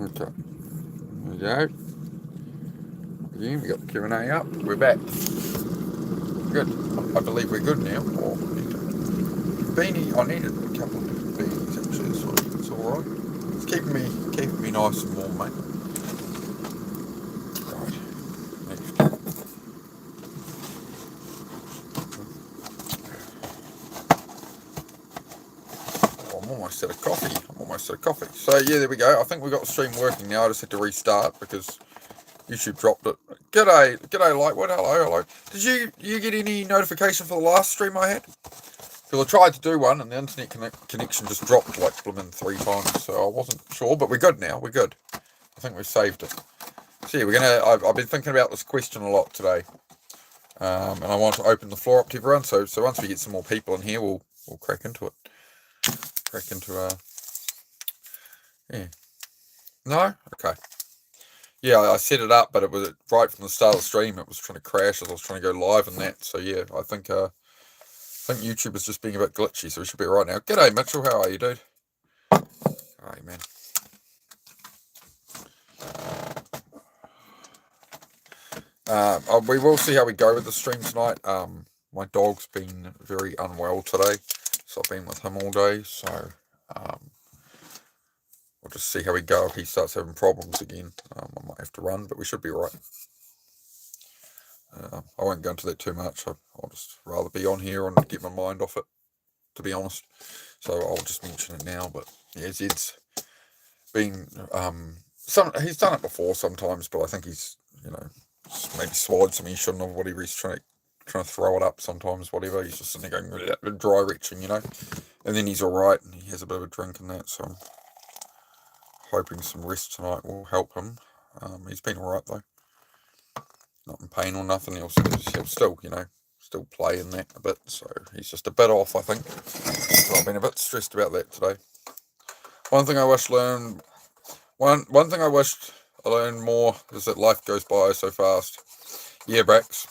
Okay. There we go. Again, we got the Q&A up. We're back. Good. I believe we're good now. Oh, beanie. I needed a couple of beanies actually, so it's alright. It's keeping me nice and warm, mate. Right. Next. Oh, I'm almost out of coffee. So yeah, there we go. I think we got the stream working now. I just had to restart because YouTube dropped it. G'day, Lightwood. Hello. Did you get any notification for the last stream I had? Because I tried to do one and the internet connection just dropped like blooming 3 times, so I wasn't sure. But we're good now. We're good. I think we've saved it. So yeah, I've been thinking about this question a lot today, and I want to open the floor up to everyone. So once we get some more people in here, we'll crack into it. Yeah. No. Okay. Yeah, I set it up, but it was right from the start of the stream. It was trying to crash as I was trying to go live and that. So yeah, I think YouTube is just being a bit glitchy, so we should be right now. G'day, Mitchell. How are you, dude? Alright, man. We will see how we go with the stream tonight. My dog's been very unwell today, so I've been with him all day. So we'll just see how we go. If he starts having problems again, I might have to run, but we should be alright. I won't go into that too much. I'll just rather be on here and get my mind off it, to be honest. So I'll just mention it now. But yeah, Zed's been he's done it before sometimes, but I think he's maybe swallowed something he shouldn't have. Whatever, he's trying to throw it up sometimes. Whatever, he's just sitting there going dry retching, and then he's all right and he has a bit of a drink and that. So I'm hoping some rest tonight will help him. He's been all right though. Not in pain or nothing. He'll still play in that a bit. So he's just a bit off, I think. So I've been a bit stressed about that today. One thing I wished I learned more is that life goes by so fast. Yeah, Brax.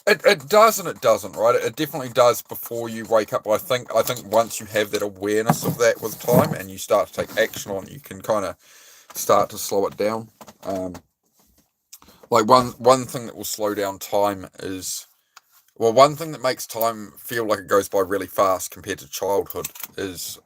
It does and it doesn't, right? It definitely does before you wake up. But I think once you have that awareness of that with time and you start to take action on it, you can kind of start to slow it down. Like one thing that will slow down time is, well, one thing that makes time feel like it goes by really fast compared to childhood is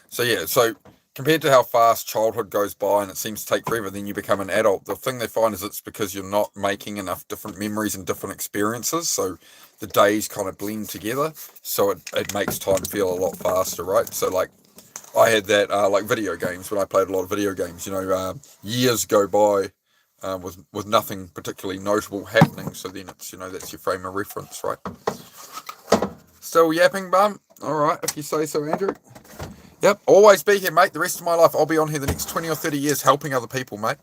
so compared to how fast childhood goes by and it seems to take forever, then you become an adult. The thing they find is it's because you're not making enough different memories and different experiences, so the days kind of blend together, so it makes time feel a lot faster, right? So like I had that like video games, when I played a lot of video games, years go by with nothing particularly notable happening, so then it's that's your frame of reference, right? Still yapping, bum? Alright, if you say so, Andrew. Yep, always be here, mate. The rest of my life, I'll be on here the next 20 or 30 years helping other people, mate.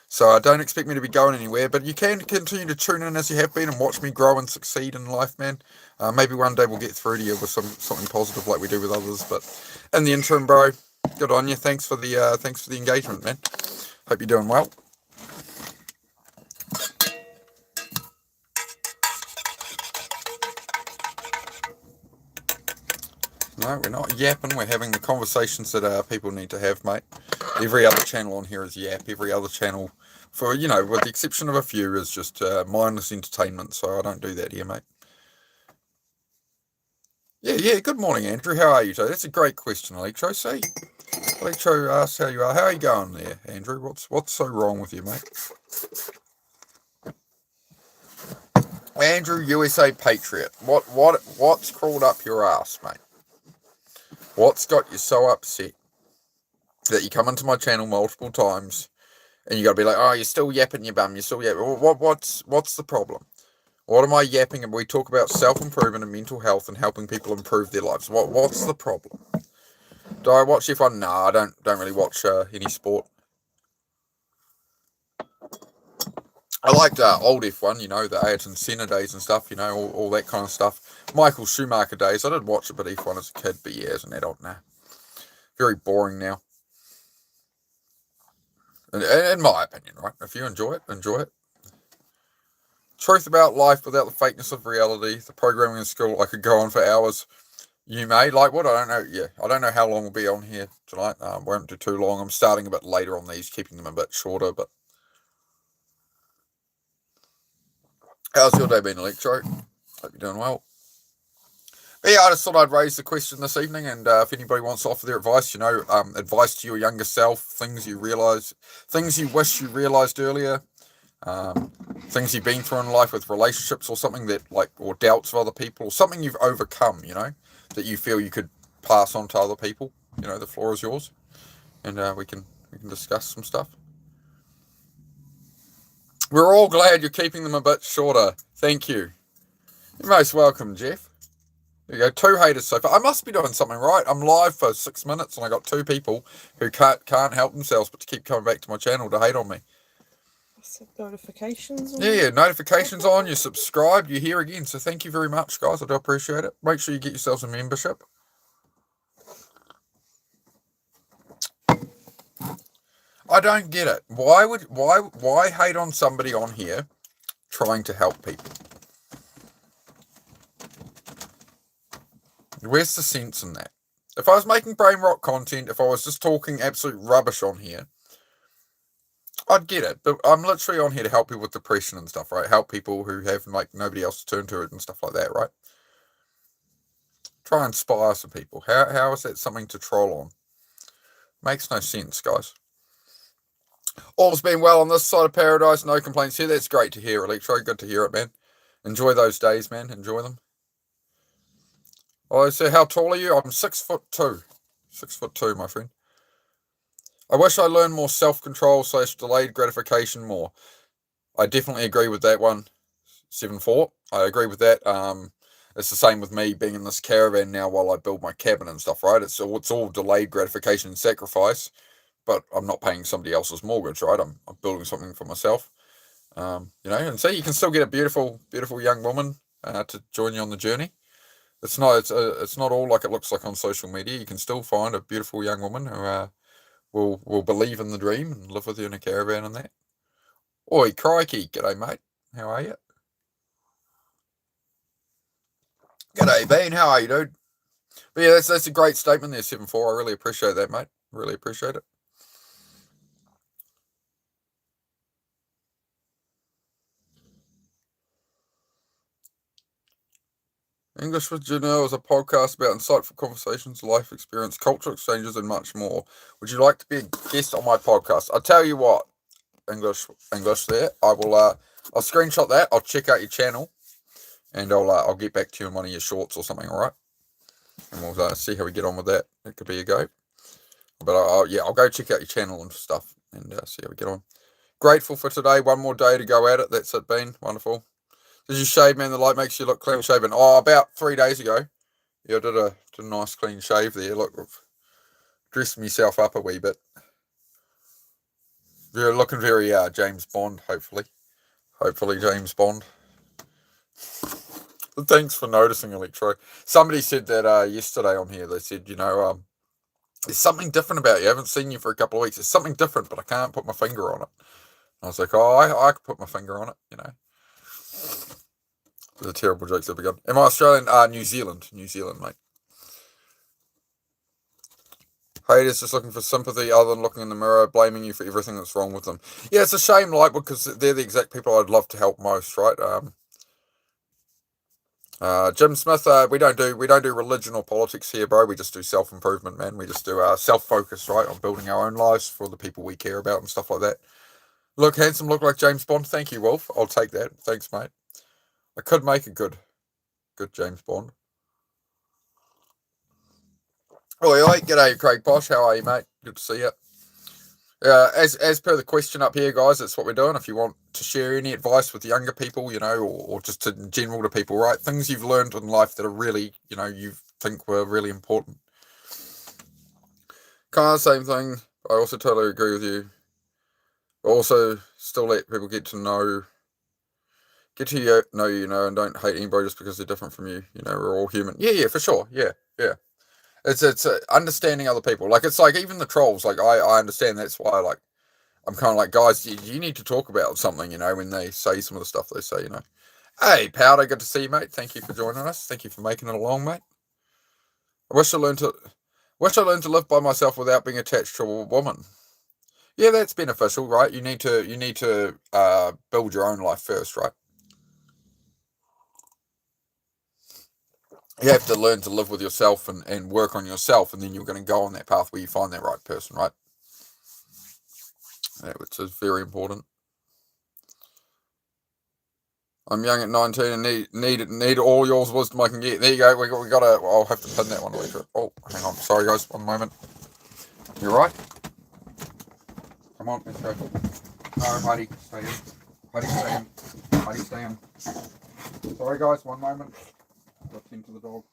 So don't expect me to be going anywhere, but you can continue to tune in as you have been and watch me grow and succeed in life, man. Maybe one day we'll get through to you with something positive like we do with others, but in the interim, bro, good on you. Thanks for the engagement, man. Hope you're doing well. No, we're not yapping. We're having the conversations that people need to have, mate. Every other channel on here is yap. Every other channel, with the exception of a few, is just mindless entertainment. So I don't do that here, mate. Yeah. Good morning, Andrew. How are you today? That's a great question, Electro. See, Electro asks how you are. How are you going there, Andrew? What's so wrong with you, mate? Andrew, USA Patriot. What's crawled up your ass, mate? What's got you so upset that you come into my channel multiple times and you got to be like, oh, you're still yapping your bum, you're still yapping. What's the problem? What am I yapping? And we talk about self-improvement and mental health and helping people improve their lives. What's the problem? Do I watch F1? No, I don't really watch any sport. I liked old F1, the Ayrton Senna days and stuff, all that kind of stuff. Michael Schumacher days. I did watch a bit of F1 as a kid, but yeah, as an adult, nah. Very boring now. In my opinion, right? If you enjoy it, enjoy it. Truth about life without the fakeness of reality. The programming in school, I could go on for hours. You may like what? I don't know. Yeah, I don't know how long we'll be on here tonight. Won't do too long. I'm starting a bit later on these, keeping them a bit shorter. But how's your day been, Electro? Hope you're doing well. But yeah, I just thought I'd raise the question this evening, and if anybody wants to offer their advice, advice to your younger self, things you realize, things you wish you realized earlier, um, things you've been through in life with relationships or something that or doubts of other people, or something you've overcome, that you feel you could pass on to other people. The floor is yours, and we can discuss some stuff. We're all glad you're keeping them a bit shorter. Thank you. You're most welcome, Jeff. There you go, 2 haters so far. I must be doing something right. I'm live for 6 minutes, and I got 2 people who can't help themselves but to keep coming back to my channel to hate on me. Notifications on? Yeah, notifications on, you're subscribed, you're here again. So thank you very much, guys. I do appreciate it. Make sure you get yourselves a membership. I don't get it. Why hate on somebody on here trying to help people? Where's the sense in that? If I was making brain rot content, if I was just talking absolute rubbish on here, I'd get it. But I'm literally on here to help people with depression and stuff, right? Help people who have nobody else to turn to it and stuff like that, right? Try and inspire some people. How is that something to troll on? Makes no sense, guys. All's been well on this side of paradise. No complaints here. That's great to hear, Electro. Good to hear it, man. Enjoy those days, man. Enjoy them. Oh, so how tall are you? I'm 6'2". 6'2", my friend. I wish I learned more self-control / delayed gratification more. I definitely agree with that one. 7'4". I agree with that. It's the same with me being in this caravan now while I build my cabin and stuff, right? It's all delayed gratification and sacrifice, but I'm not paying somebody else's mortgage, right? I'm building something for myself. And so you can still get a beautiful, beautiful young woman to join you on the journey. It's not all like it looks like on social media. You can still find a beautiful young woman who will believe in the dream and live with you in a caravan and that. Oi, crikey, g'day mate. How are you? G'day Bean, how are you, dude? But yeah, that's a great statement there, 7'4". I really appreciate that, mate. Really appreciate it. English with Janelle is a podcast about insightful conversations, life experience, cultural exchanges, and much more. Would you like to be a guest on my podcast? I'll tell you what, English there. I'll screenshot that. I'll check out your channel, and I'll get back to you in one of your shorts or something. All right, and we'll see how we get on with that. It could be a go. But I'll go check out your channel and stuff and see how we get on. Grateful for today. One more day to go at it. That's it, been wonderful. Did you shave, man? The light makes you look clean shaven. Oh, about 3 days ago. Yeah, I did a nice clean shave there. Look, I've dressed myself up a wee bit. You're looking very James Bond, hopefully. Hopefully James Bond. Thanks for noticing, Electro. Somebody said that yesterday on here. They said, there's something different about you. I haven't seen you for a couple of weeks. There's something different, but I can't put my finger on it. I was like, oh, I could put my finger on it, The terrible jokes ever begun. Am I Australian? New Zealand, mate. Haters just looking for sympathy other than looking in the mirror, blaming you for everything that's wrong with them. Yeah, it's a shame, because they're the exact people I'd love to help most, right? Jim Smith, we don't do religion or politics here, bro. We just do self-improvement, man. We just do self-focus, right, on building our own lives for the people we care about and stuff like that. Look handsome, look like James Bond. Thank you, Wolf. I'll take that. Thanks, mate. I could make a good James Bond. Oi, g'day, Craig Posh. How are you, mate? Good to see you. As per the question up here, guys, that's what we're doing. If you want to share any advice with younger people, or just in general to people, right? Things you've learned in life that are really, you think were really important. Kind of same thing. I also totally agree with you. Also, still let people get to know you, and don't hate anybody just because they're different from you. We're all human. Yeah, for sure. Yeah. It's understanding other people. Like, it's like even the trolls. Like, I understand. That's why, I'm kind of like, guys, you need to talk about something. When they say some of the stuff they say. Hey, Powder, good to see you, mate. Thank you for joining us. Thank you for making it along, mate. I wish I learned to live by myself without being attached to a woman. Yeah, that's beneficial, right? You need to build your own life first, right? You have to learn to live with yourself and work on yourself, and then you're going to go on that path where you find that right person, right? That which is very important. I'm young at 19 and need all yours wisdom I can get. There you go. We got to. I'll have to pin that one later. Oh, hang on. Sorry, guys. One moment. You're right. Come on, let's go. No, buddy, stay in. Buddy, stay in. Buddy, stay in. Sorry, guys. One moment. Let's into the dog.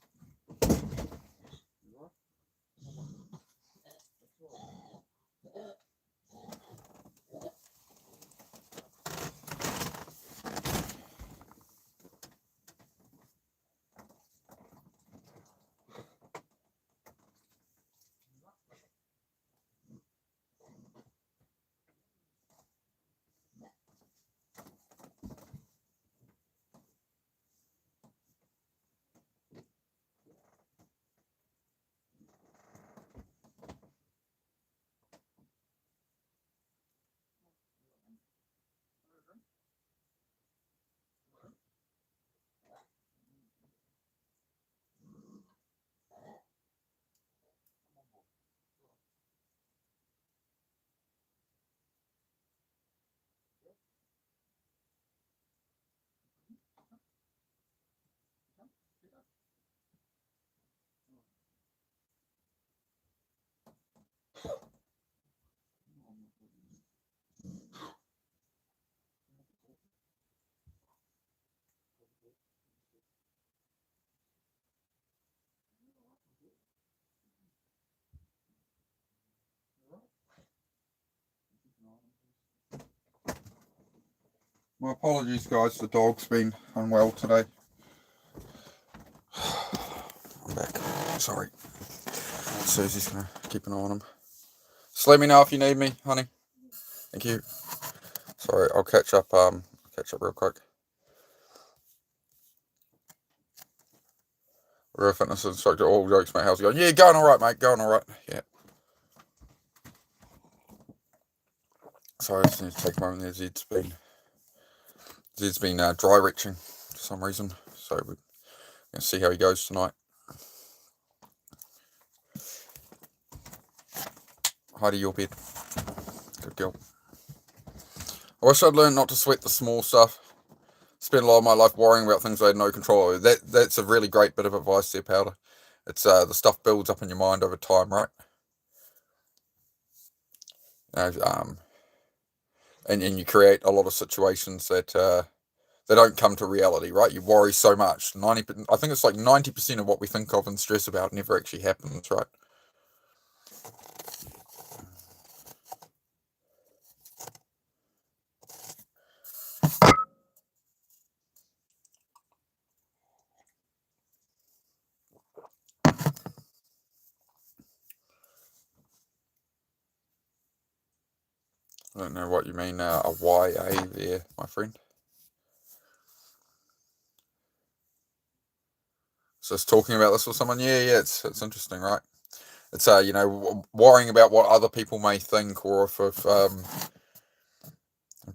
My apologies, guys. The dog's been unwell today. I'm back. Sorry. Susie's gonna keep an eye on him. Just let me know if you need me, honey. Thank you. Sorry, I'll catch up. Catch up real quick. Real fitness instructor. All jokes, mate. How's it going? Yeah, going all right, mate. Going all right. Yeah. Sorry, I just need to take a moment there. Zed's been dry retching for some reason, so we're gonna see how he goes tonight. Heidi, your bed. Good girl. I wish I'd learned not to sweat the small stuff. Spent a lot of my life worrying about things I had no control over. That's a really great bit of advice there, Powder. It's the stuff builds up in your mind over time, right? And you create a lot of situations that they don't come to reality, right? You worry so much. I think it's like 90% of what we think of and stress about never actually happens, right? I don't know what you mean, a YA there, my friend. So it's talking about this with someone. Yeah, it's interesting, right? It's worrying about what other people may think, or if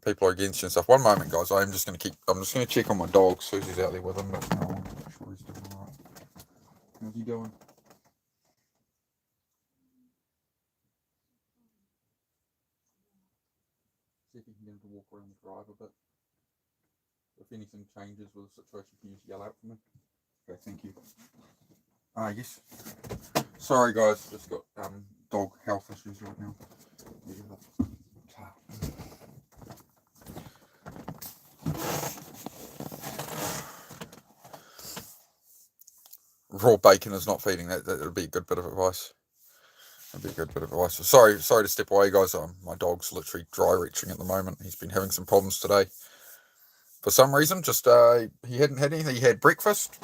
people are against you and stuff. One moment, guys. I'm just gonna check on my dog. Susie's out there with him, but I want to make sure he's doing all right. How's he doing? See if you can get him to walk around the drive a bit. If anything changes with the situation, can you just yell out for me? Okay, thank you. Yes. Sorry, guys. Just got dog health issues right now. Raw bacon is not feeding. That would be a good bit of advice. That'd be a good bit of advice. Sorry to step away, guys. My dog's literally dry retching at the moment. He's been having some problems today. For some reason, just he hadn't had anything. He had breakfast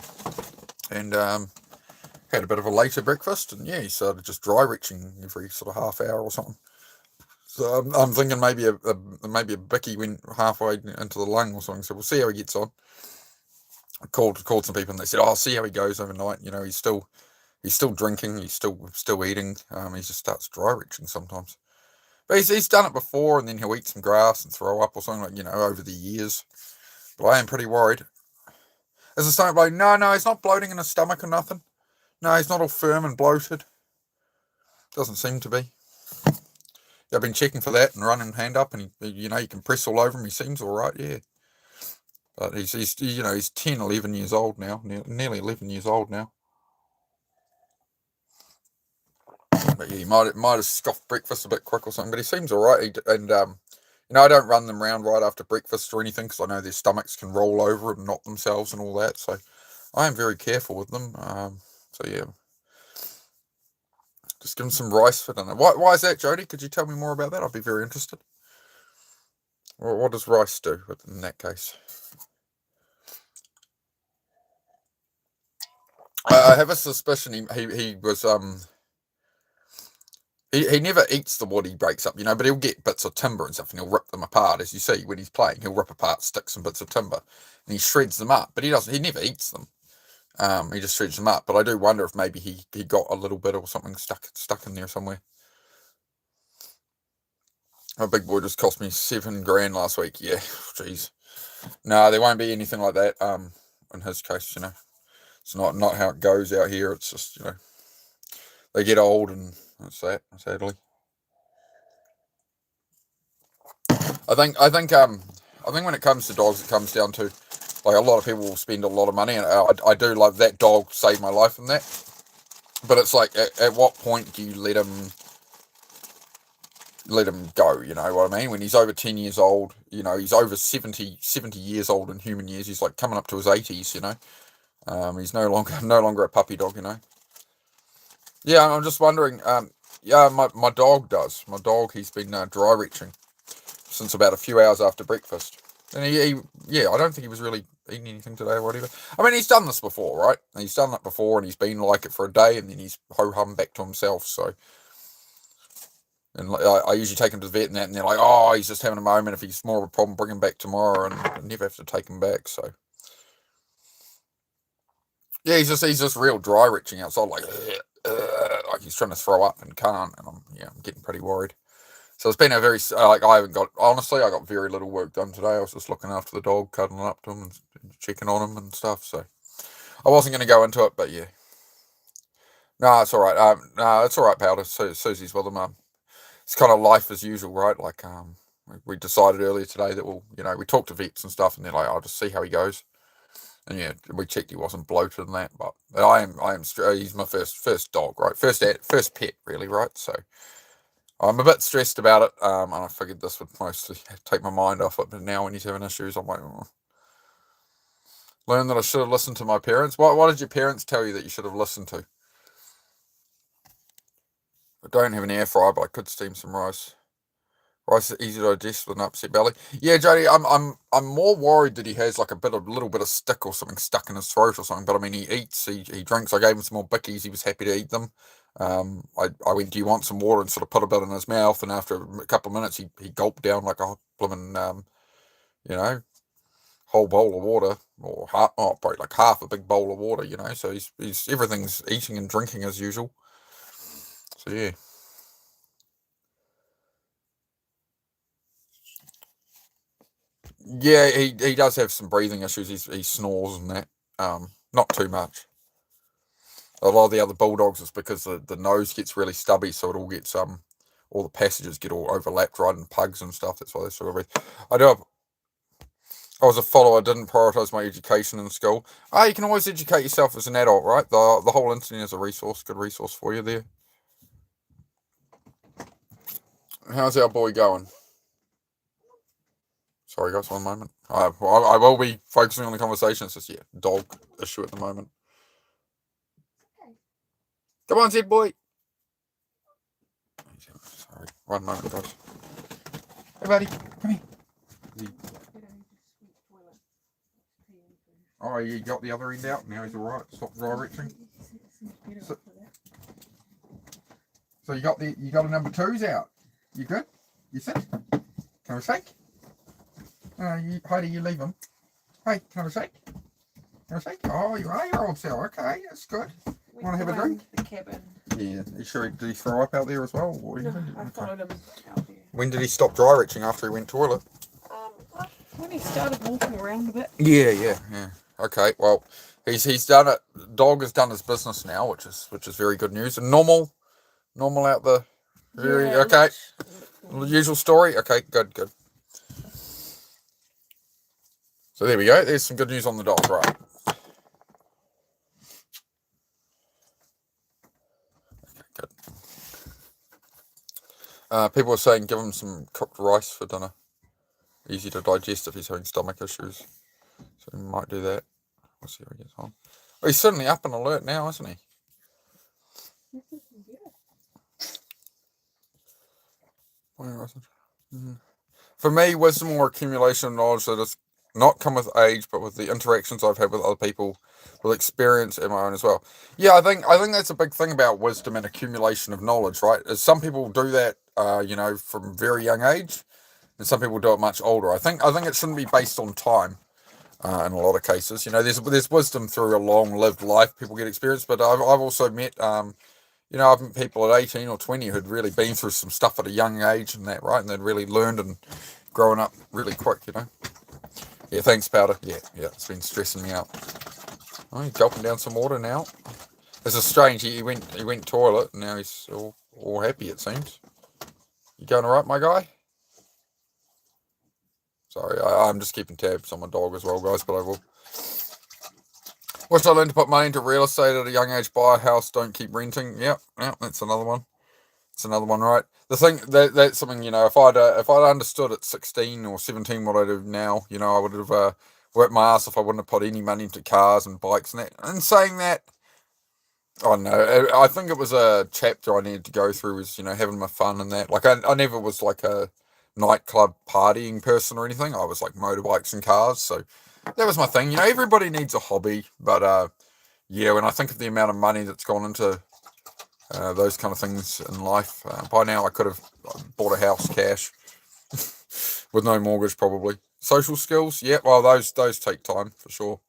and had a bit of a later breakfast, and yeah, he started just dry retching every sort of half hour or something. So I'm thinking maybe a bicky went halfway into the lung or something. So we'll see how he gets on. I called some people and they said, "Oh, I'll see how he goes overnight." You know, he's still He's still drinking. He's still eating. He just starts dry retching sometimes. But he's done it before, and then he'll eat some grass and throw up or something, like, over the years. But I am pretty worried. Is the stomach bloating? No, he's not bloating in his stomach or nothing. No, he's not all firm and bloated. Doesn't seem to be. Yeah, I've been checking for that and running hand up, and you can press all over him. He seems all right, yeah. But he's 10, 11 years old now, nearly 11 years old now. But yeah, he might have scoffed breakfast a bit quick or something. But he seems all right. I don't run them round right after breakfast or anything because I know their stomachs can roll over and knock themselves and all that. So I am very careful with them. So yeah, just give them some rice for dinner. Why is that, Jody? Could you tell me more about that? I'd be very interested. What does rice do in that case? I have a suspicion he was he never eats the wood he breaks up, but he'll get bits of timber and stuff and he'll rip them apart. As you see when he's playing, he'll rip apart sticks and bits of timber and he shreds them up, but he never eats them. He just shreds them up. But I do wonder if maybe he got a little bit or something stuck in there somewhere. My big boy just cost me $7,000 last week. Yeah, jeez. No, there won't be anything like that. In his case, it's not how it goes out here. It's just they get old and that's that. Sadly, I think when it comes to dogs, it comes down to like a lot of people will spend a lot of money, and I do love that dog saved my life in that. But it's like at what point do you let him go, you know what I mean? When he's over 10 years old, he's over 70 years old in human years. He's like coming up to his 80s, he's no longer a puppy dog, Yeah, I'm just wondering, yeah, my dog does. My dog, he's been dry retching since about a few hours after breakfast. And I don't think he was really eating anything today or whatever. I mean, he's done this before, right? He's done it before and he's been like it for a day and then he's ho-hum back to himself, so... And I usually take him to the vet and they're like, oh, he's just having a moment. If he's more of a problem, bring him back tomorrow, and I never have to take him back. So yeah, he's just real dry retching outside, like he's trying to throw up and can't. And I'm getting pretty worried. So it's been a very I got very little work done today. I was just looking after the dog, cuddling up to him and checking on him and stuff. So I wasn't going to go into it, but yeah, no, it's all right. No, it's all right, Powder. Susie's with him. It's kind of life as usual, right? Like, we decided earlier today that we talked to vets and stuff, and they're like, I'll just see how he goes. And yeah, we checked he wasn't bloated and that, but he's my first dog, right? First pet, really, right? So I'm a bit stressed about it, and I figured this would mostly take my mind off it. But now when he's having issues, I'm like, learn that I should have listened to my parents. What did your parents tell you that you should have listened to? I don't have an air fryer, but I could steam some rice. Rice is easy to digest with an upset belly. Yeah, Jody, I'm more worried that he has like a little bit of stick or something stuck in his throat or something. But I mean, he eats, he drinks. I gave him some more bickies. He was happy to eat them. I went, do you want some water, and sort of put a bit in his mouth. And after a couple of minutes, he gulped down like a blooming whole bowl of water, or probably like half a big bowl of water. So he's everything's eating and drinking as usual. So yeah. Yeah, he does have some breathing issues. He snores and that. Not too much. A lot of the other bulldogs is because the nose gets really stubby, so it all gets all the passages get all overlapped, right, and pugs and stuff. That's why they sort of breathe. I was a follower. I didn't prioritise my education in school. You can always educate yourself as an adult, right? The whole internet is a good resource for you there. How's our boy going? Sorry, guys, one moment. I will be focusing on the conversation. It's just, dog issue at the moment. Come on, Zed boy. Sorry, one moment, guys. Hey, buddy, come here. Oh, you got the other end out. Now he's all right. Stop dry retching. So you got a number 2s out. You good? You sit? Can I have a shake? Heidi, you leave him. Hey, can I have a shake? Can I have a shake? Oh, you are your old cell. Okay, that's good. Want to have a drink? The cabin. Yeah. Are you sure did he throw up out there as well? No, I followed him out there. When did he stop dry retching after he went toilet? When he started walking around a bit. Yeah. Okay, well, he's done it. Dog has done his business now, which is very good news. And normal out the okay. Usual story. Okay, good. So there we go. There's some good news on the dog, right? Okay, good. People are saying give him some cooked rice for dinner. Easy to digest if he's having stomach issues. So we might do that. We'll see how he gets on. Well, he's certainly up and alert now, isn't he? Where was it? For me, wisdom or accumulation of knowledge that has not come with age, but with the interactions I've had with other people, with experience and my own as well. Yeah, I think that's a big thing about wisdom and accumulation of knowledge, right? Is some people do that, from very young age, and some people do it much older. I think it shouldn't be based on time. In a lot of cases, there's wisdom through a long-lived life. People get experience, but I've also met, I've met people at 18 or 20 who'd really been through some stuff at a young age and that, right? And they'd really learned and grown up really quick, Yeah, thanks, Powder. Yeah, it's been stressing me out. Oh, he's gulping down some water now. This is strange. He went toilet, and now he's all happy, it seems. You going all right, my guy? Sorry, I'm just keeping tabs on my dog as well, guys, but I will. Wish I learned to put money into real estate at a young age, buy a house, don't keep renting. Yep, that's another one. It's another one, right? The thing, that's something, if I'd understood at 16 or 17 what I do now, I would have worked my ass if I wouldn't have put any money into cars and bikes and that. And saying that, I don't know, I think it was a chapter I needed to go through was, having my fun and that. Like, I never was like a nightclub partying person or anything. I was like motorbikes and cars, so that was my thing. Everybody needs a hobby, but when I think of the amount of money that's gone into those kind of things in life, by now I could have bought a house cash with no mortgage probably. Social skills, yeah, well those take time for sure.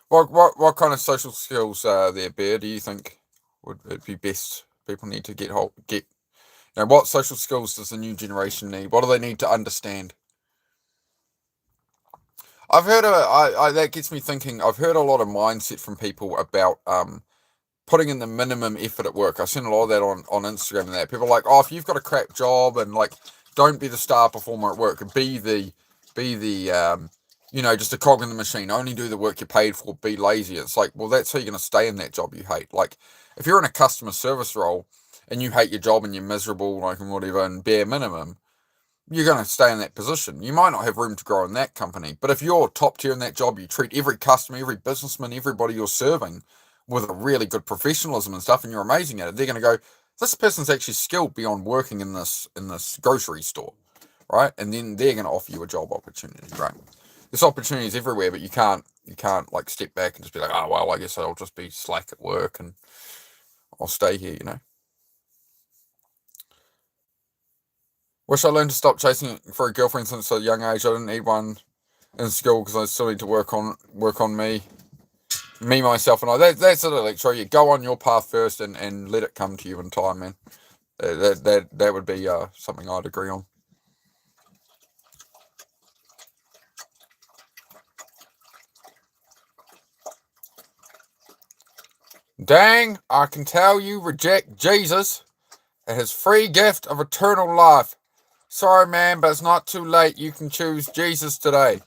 What kind of social skills there, Bear, do you think would it be best people need to get? What social skills does the new generation need? What do they need to understand? I've heard that gets me thinking. I've heard a lot of mindset from people about putting in the minimum effort at work. I've seen a lot of that on Instagram and that. People are like, oh, if you've got a crap job and like, don't be the star performer at work. Be the just a cog in the machine. Only do the work you're paid for. Be lazy. It's like, well, that's how you're going to stay in that job you hate. Like, if you're in a customer service role and you hate your job and you're miserable, like, and whatever, and bare minimum, you're going to stay in that position. You might not have room to grow in that company, but if you're top tier in that job, you treat every customer, every businessman, everybody you're serving with a really good professionalism and stuff, and you're amazing at it, they're going to go, this person's actually skilled beyond working in this grocery store, right? And then they're going to offer you a job opportunity, right? There's opportunities everywhere, but you can't like step back and just be like, oh, well, I guess I'll just be slack at work and I'll stay here, Wish I learned to stop chasing for a girlfriend since a young age. I didn't need one in school because I still need to work on me, myself, and I. That's it, Electro. You go on your path first and let it come to you in time, man. That would be something I'd agree on. Dang, I can tell you reject Jesus and his free gift of eternal life. Sorry, man, but it's not too late. You can choose Jesus today.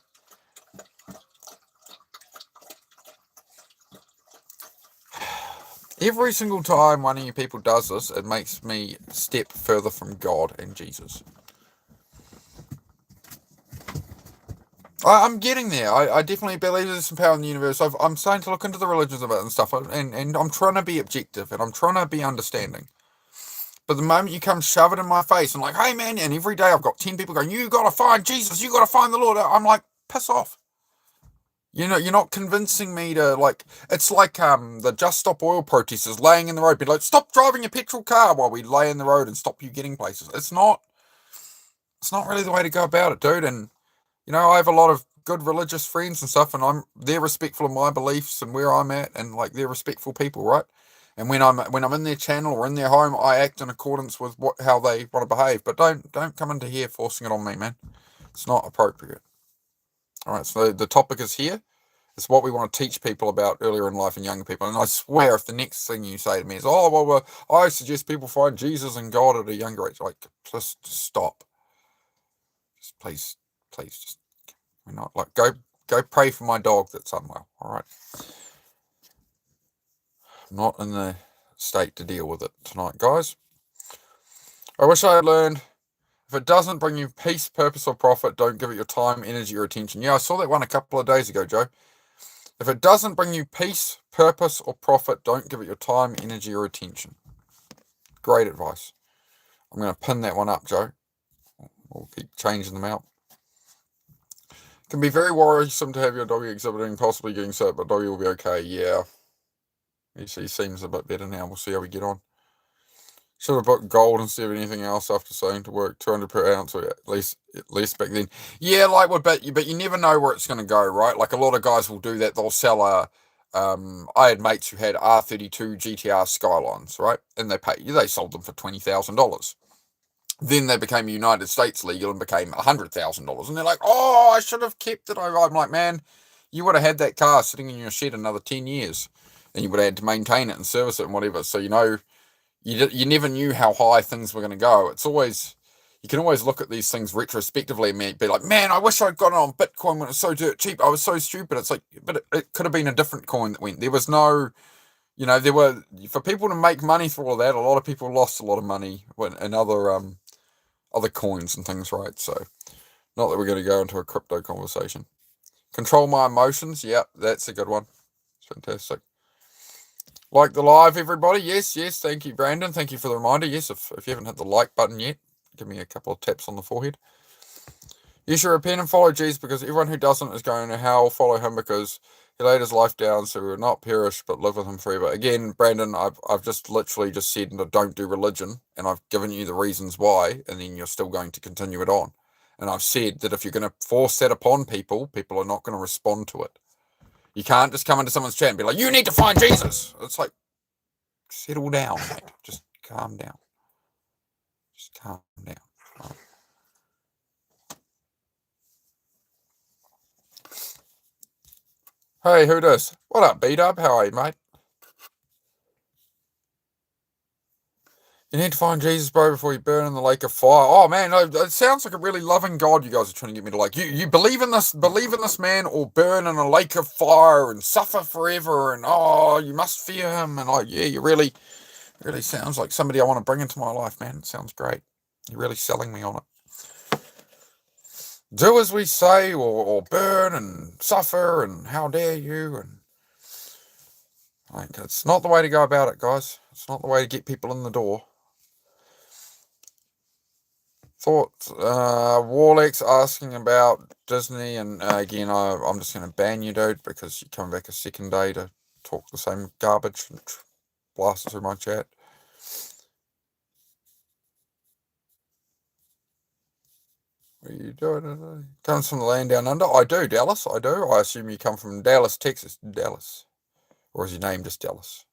Every single time one of you people does this, it makes me step further from God and Jesus. I'm getting there. I definitely believe there's some power in the universe. I'm starting to look into the religions of it and stuff, and I'm trying to be objective, and I'm trying to be understanding. But the moment you come shove it in my face and like, hey man, and every day I've got 10 people going, you got to find Jesus, you got to find the Lord. I'm like, piss off. You're not convincing me to, like, it's like the Just Stop Oil protesters laying in the road, be like, stop driving your petrol car while we lay in the road and stop you getting places. It's not It's not really the way to go about it, dude. And you know, I have a lot of good religious friends and stuff, and they're respectful of my beliefs and where I'm at, and like they're respectful people, right? And when I'm in their channel or in their home, I act in accordance with how they want to behave. But don't come into here forcing it on me, man. It's not appropriate. All right, so the topic is here. It's what we want to teach people about earlier in life and younger people. And I swear, if the next thing you say to me is, "Oh, well, I suggest people find Jesus and God at a younger age," like, just stop. Just please, just we're not like go pray for my dog that's unwell. All right, I'm not in the state to deal with it tonight, guys. I wish I had learned. If it doesn't bring you peace, purpose, or profit, don't give it your time, energy, or attention. Yeah, I saw that one a couple of days ago, Joe. If it doesn't bring you peace, purpose, or profit, don't give it your time, energy, or attention. Great advice. I'm going to pin that one up, Joe. We'll keep changing them out. It can be very worrisome to have your doggy exhibiting, possibly getting sick, but doggy will be okay. Yeah. He seems a bit better now. We'll see how we get on. Should have booked gold instead of anything else after saying to work 200 per ounce, or at least back then. Yeah, like, but you never know where it's going to go, right? Like, a lot of guys will do that. They'll sell I had mates who had R32 GTR Skylines, right? And they sold them for $20,000. Then they became United States legal and became $100,000. And they're like, "Oh, I should have kept it." I'm like, man, you would have had that car sitting in your shed another 10 years. And you would have had to maintain it and service it and whatever. So, you never knew how high things were going to go. You can always look at these things retrospectively and be like, "Man, I wish I'd gotten on Bitcoin when it was so dirt cheap. I was so stupid." It's like, but it could have been a different coin that went. There was no, for people to make money for all that, a lot of people lost a lot of money in other coins and things, right? So, not that we're going to go into a crypto conversation. Control my emotions. Yep, that's a good one. It's fantastic. Like the live, everybody. Yes. Thank you, Brandon. Thank you for the reminder. Yes, if you haven't hit the like button yet, give me a couple of taps on the forehead. You should repent and follow Jesus, because everyone who doesn't is going to hell. Follow him because he laid his life down so we will not perish but live with him forever. Again, Brandon, I've just literally just said don't do religion, and I've given you the reasons why, and then you're still going to continue it on. And I've said that if you're going to force that upon people, people are not going to respond to it. You can't just come into someone's chat and be like, "You need to find Jesus." It's like, settle down, mate. Just calm down. Just calm down. Right. Hey, who dis? What up, B-Dub? How are you, mate? You need to find Jesus, bro, before you burn in the lake of fire. Oh man, it sounds like a really loving God you guys are trying to get me to like. You believe in this man, or burn in a lake of fire and suffer forever, and you must fear him. And yeah, you really sounds like somebody I want to bring into my life, man. It sounds great. You're really selling me on it. Do as we say, or burn and suffer, and how dare you? And like, it's not the way to go about it, guys. It's not the way to get people in the door. Thoughts? Warlex asking about Disney, and again, I'm just going to ban you, dude, because you come back a second day to talk the same garbage and blast it through my chat. What are you doing today? Comes from the land down under? I do, Dallas. I do. I assume you come from Dallas, Texas. Dallas. Or is your name just Dallas?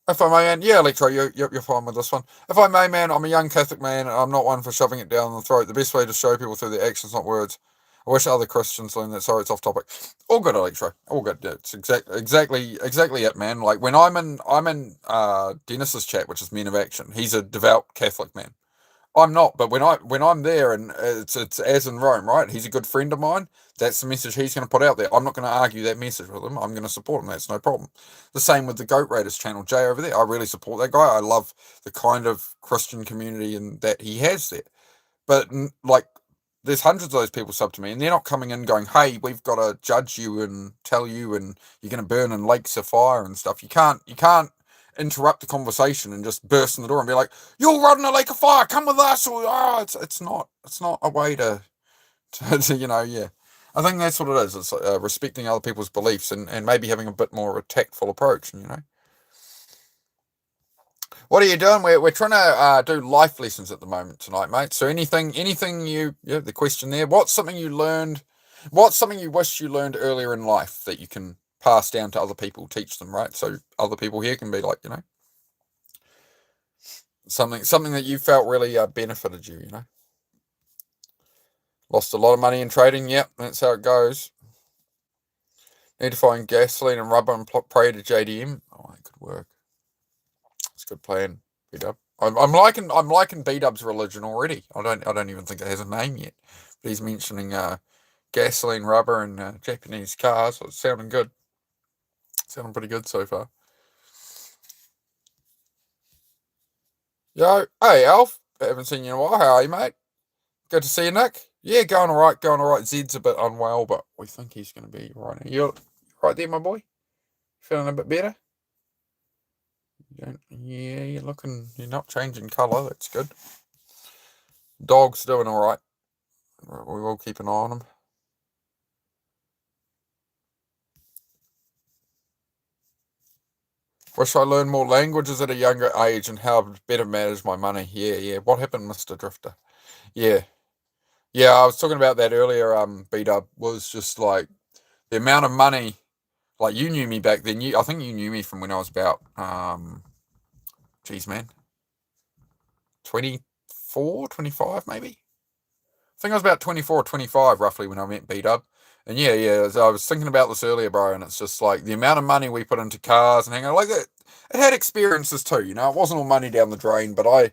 If I may, man, yeah, Electro, you're fine with this one. If I may, man, I'm a young Catholic man, and I'm not one for shoving it down the throat. The best way to show people through their actions, not words. I wish other Christians learn that. Sorry, it's off topic. All good, Electro. All good. It's exactly it, man. Like when I'm in Dennis's chat, which is Men of Action. He's a devout Catholic man. I'm not, but when I'm there, and it's as in Rome, right? He's a good friend of mine. That's the message he's going to put out there. I'm not going to argue that message with him. I'm going to support him. That's no problem. The same with the Goat Raiders channel, Jay over there. I really support that guy. I love the kind of Christian community and that he has there. But like, there's hundreds of those people sub to me, and they're not coming in going, "Hey, we've got to judge you and tell you, and you're going to burn in lakes of fire and stuff." You can't interrupt the conversation and just burst in the door and be like, "You'll run in a lake of fire, come with us." Or it's not a way to yeah. I think that's what it is. It's respecting other people's beliefs and maybe having a bit more of a tactful approach, What are you doing? We're trying to do life lessons at the moment tonight, mate. So anything the question there, what's something you learned, what's something you wish you learned earlier in life that you can pass down to other people, teach them, right? So other people here can be like, something that you felt really benefited you, Lost a lot of money in trading, yep, that's how it goes. Need to find gasoline and rubber and pray to JDM. Oh, that could work. It's a good plan, B-Dub. I'm liking B-Dub's religion already. I don't even think it has a name yet. But he's mentioning gasoline, rubber, and Japanese cars. So it's sounding good. Sounding pretty good so far. Yo, hey Alf. Haven't seen you in a while. How are you, mate? Good to see you, Nick. Yeah, going all right. Zed's a bit unwell, but we think he's going to be right now. You're right there, my boy? Feeling a bit better? Yeah, you're not changing colour. That's good. Dog's doing all right. We will keep an eye on him. Wish I learned more languages at a younger age and how to better manage my money. Yeah. What happened, Mr. Drifter? Yeah, I was talking about that earlier. B-Dub was just like the amount of money. Like you knew me back then. I think you knew me from when I was about, geez, man, 24, 25 maybe. I think I was about 24 or 25 roughly when I met B-Dub. And yeah, so I was thinking about this earlier, bro, and it's just like the amount of money we put into cars and hang on, like it had experiences too, It wasn't all money down the drain, but I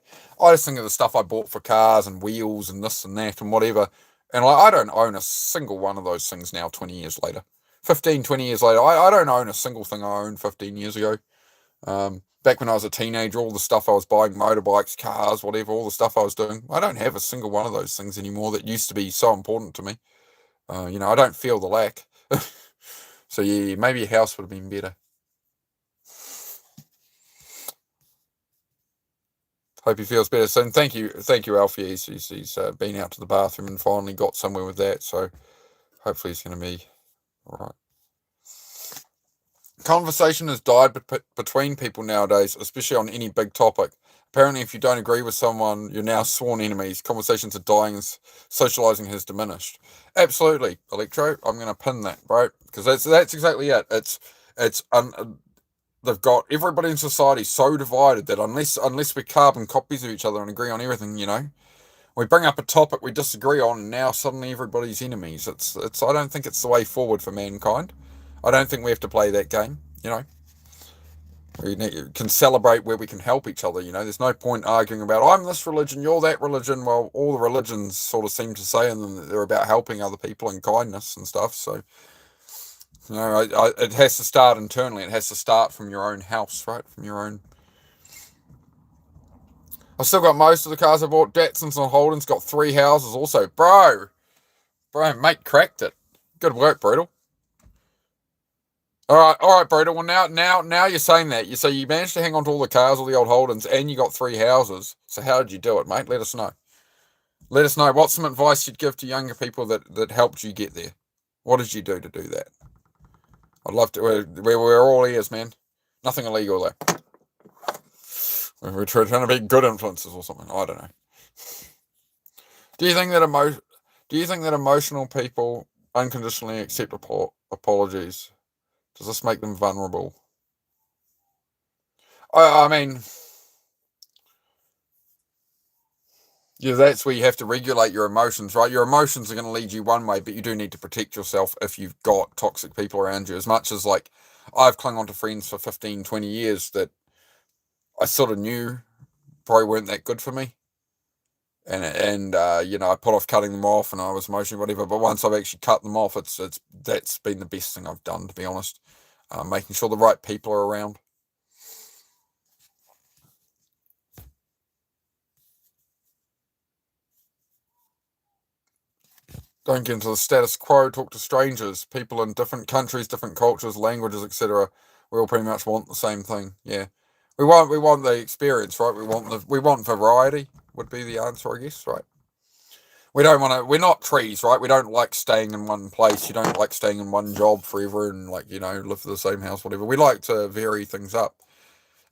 just think of the stuff I bought for cars and wheels and this and that and whatever. And I don't own a single one of those things now 20 years later. 15, 20 years later, I don't own a single thing I owned 15 years ago. Back when I was a teenager, all the stuff I was buying, motorbikes, cars, whatever, all the stuff I was doing, I don't have a single one of those things anymore that used to be so important to me. I don't feel the lack. So yeah, maybe a house would have been better. Hope he feels better soon. Thank you, Alfie. He's been out to the bathroom and finally got somewhere with that. So hopefully he's going to be all right. Conversation has died between people nowadays, especially on any big topic. Apparently, if you don't agree with someone, you're now sworn enemies. Conversations are dying and socializing has diminished. Absolutely, Electro. I'm going to pin that, bro, because that's exactly it. They've got everybody in society so divided that unless we're carbon copies of each other and agree on everything, we bring up a topic we disagree on, and now suddenly everybody's enemies. I don't think it's the way forward for mankind. I don't think we have to play that game, We can celebrate where we can help each other, There's no point arguing about, I'm this religion, you're that religion. Well, all the religions sort of seem to say in them that they're about helping other people and kindness and stuff. So, it has to start internally. It has to start from your own house, right? From your own. I've still got most of the cars I bought. Datsuns and Holdens, got 3 houses also. Bro, mate, cracked it. Good work, Brutal. All right, Brutal. Well, now you're saying that. You managed to hang on to all the cars, all the old Holdens, and you got 3 houses. So how did you do it, mate? Let us know. Let us know. What's some advice you'd give to younger people that helped you get there? What did you do to do that? I'd love to. We're all ears, man. Nothing illegal though. We're trying to be good influences or something. I don't know. Do you think that emotional people unconditionally accept apologies? Does this make them vulnerable? I mean, yeah, that's where you have to regulate your emotions, right? Your emotions are going to lead you one way, but you do need to protect yourself if you've got toxic people around you. As much as, like, I've clung on to friends for 15, 20 years that I sort of knew probably weren't that good for me. And I put off cutting them off and I was emotional, whatever. But once I've actually cut them off, that's been the best thing I've done, to be honest. Making sure the right people are around. Don't get into the status quo. Talk to strangers, people in different countries, different cultures, languages, etc. We all pretty much want the same thing. Yeah, we want the experience, right? We want variety. Would be the answer, I guess, right? We don't want to. We're not trees, right? We don't like staying in one place. You don't like staying in one job forever and live in the same house, whatever. We like to vary things up.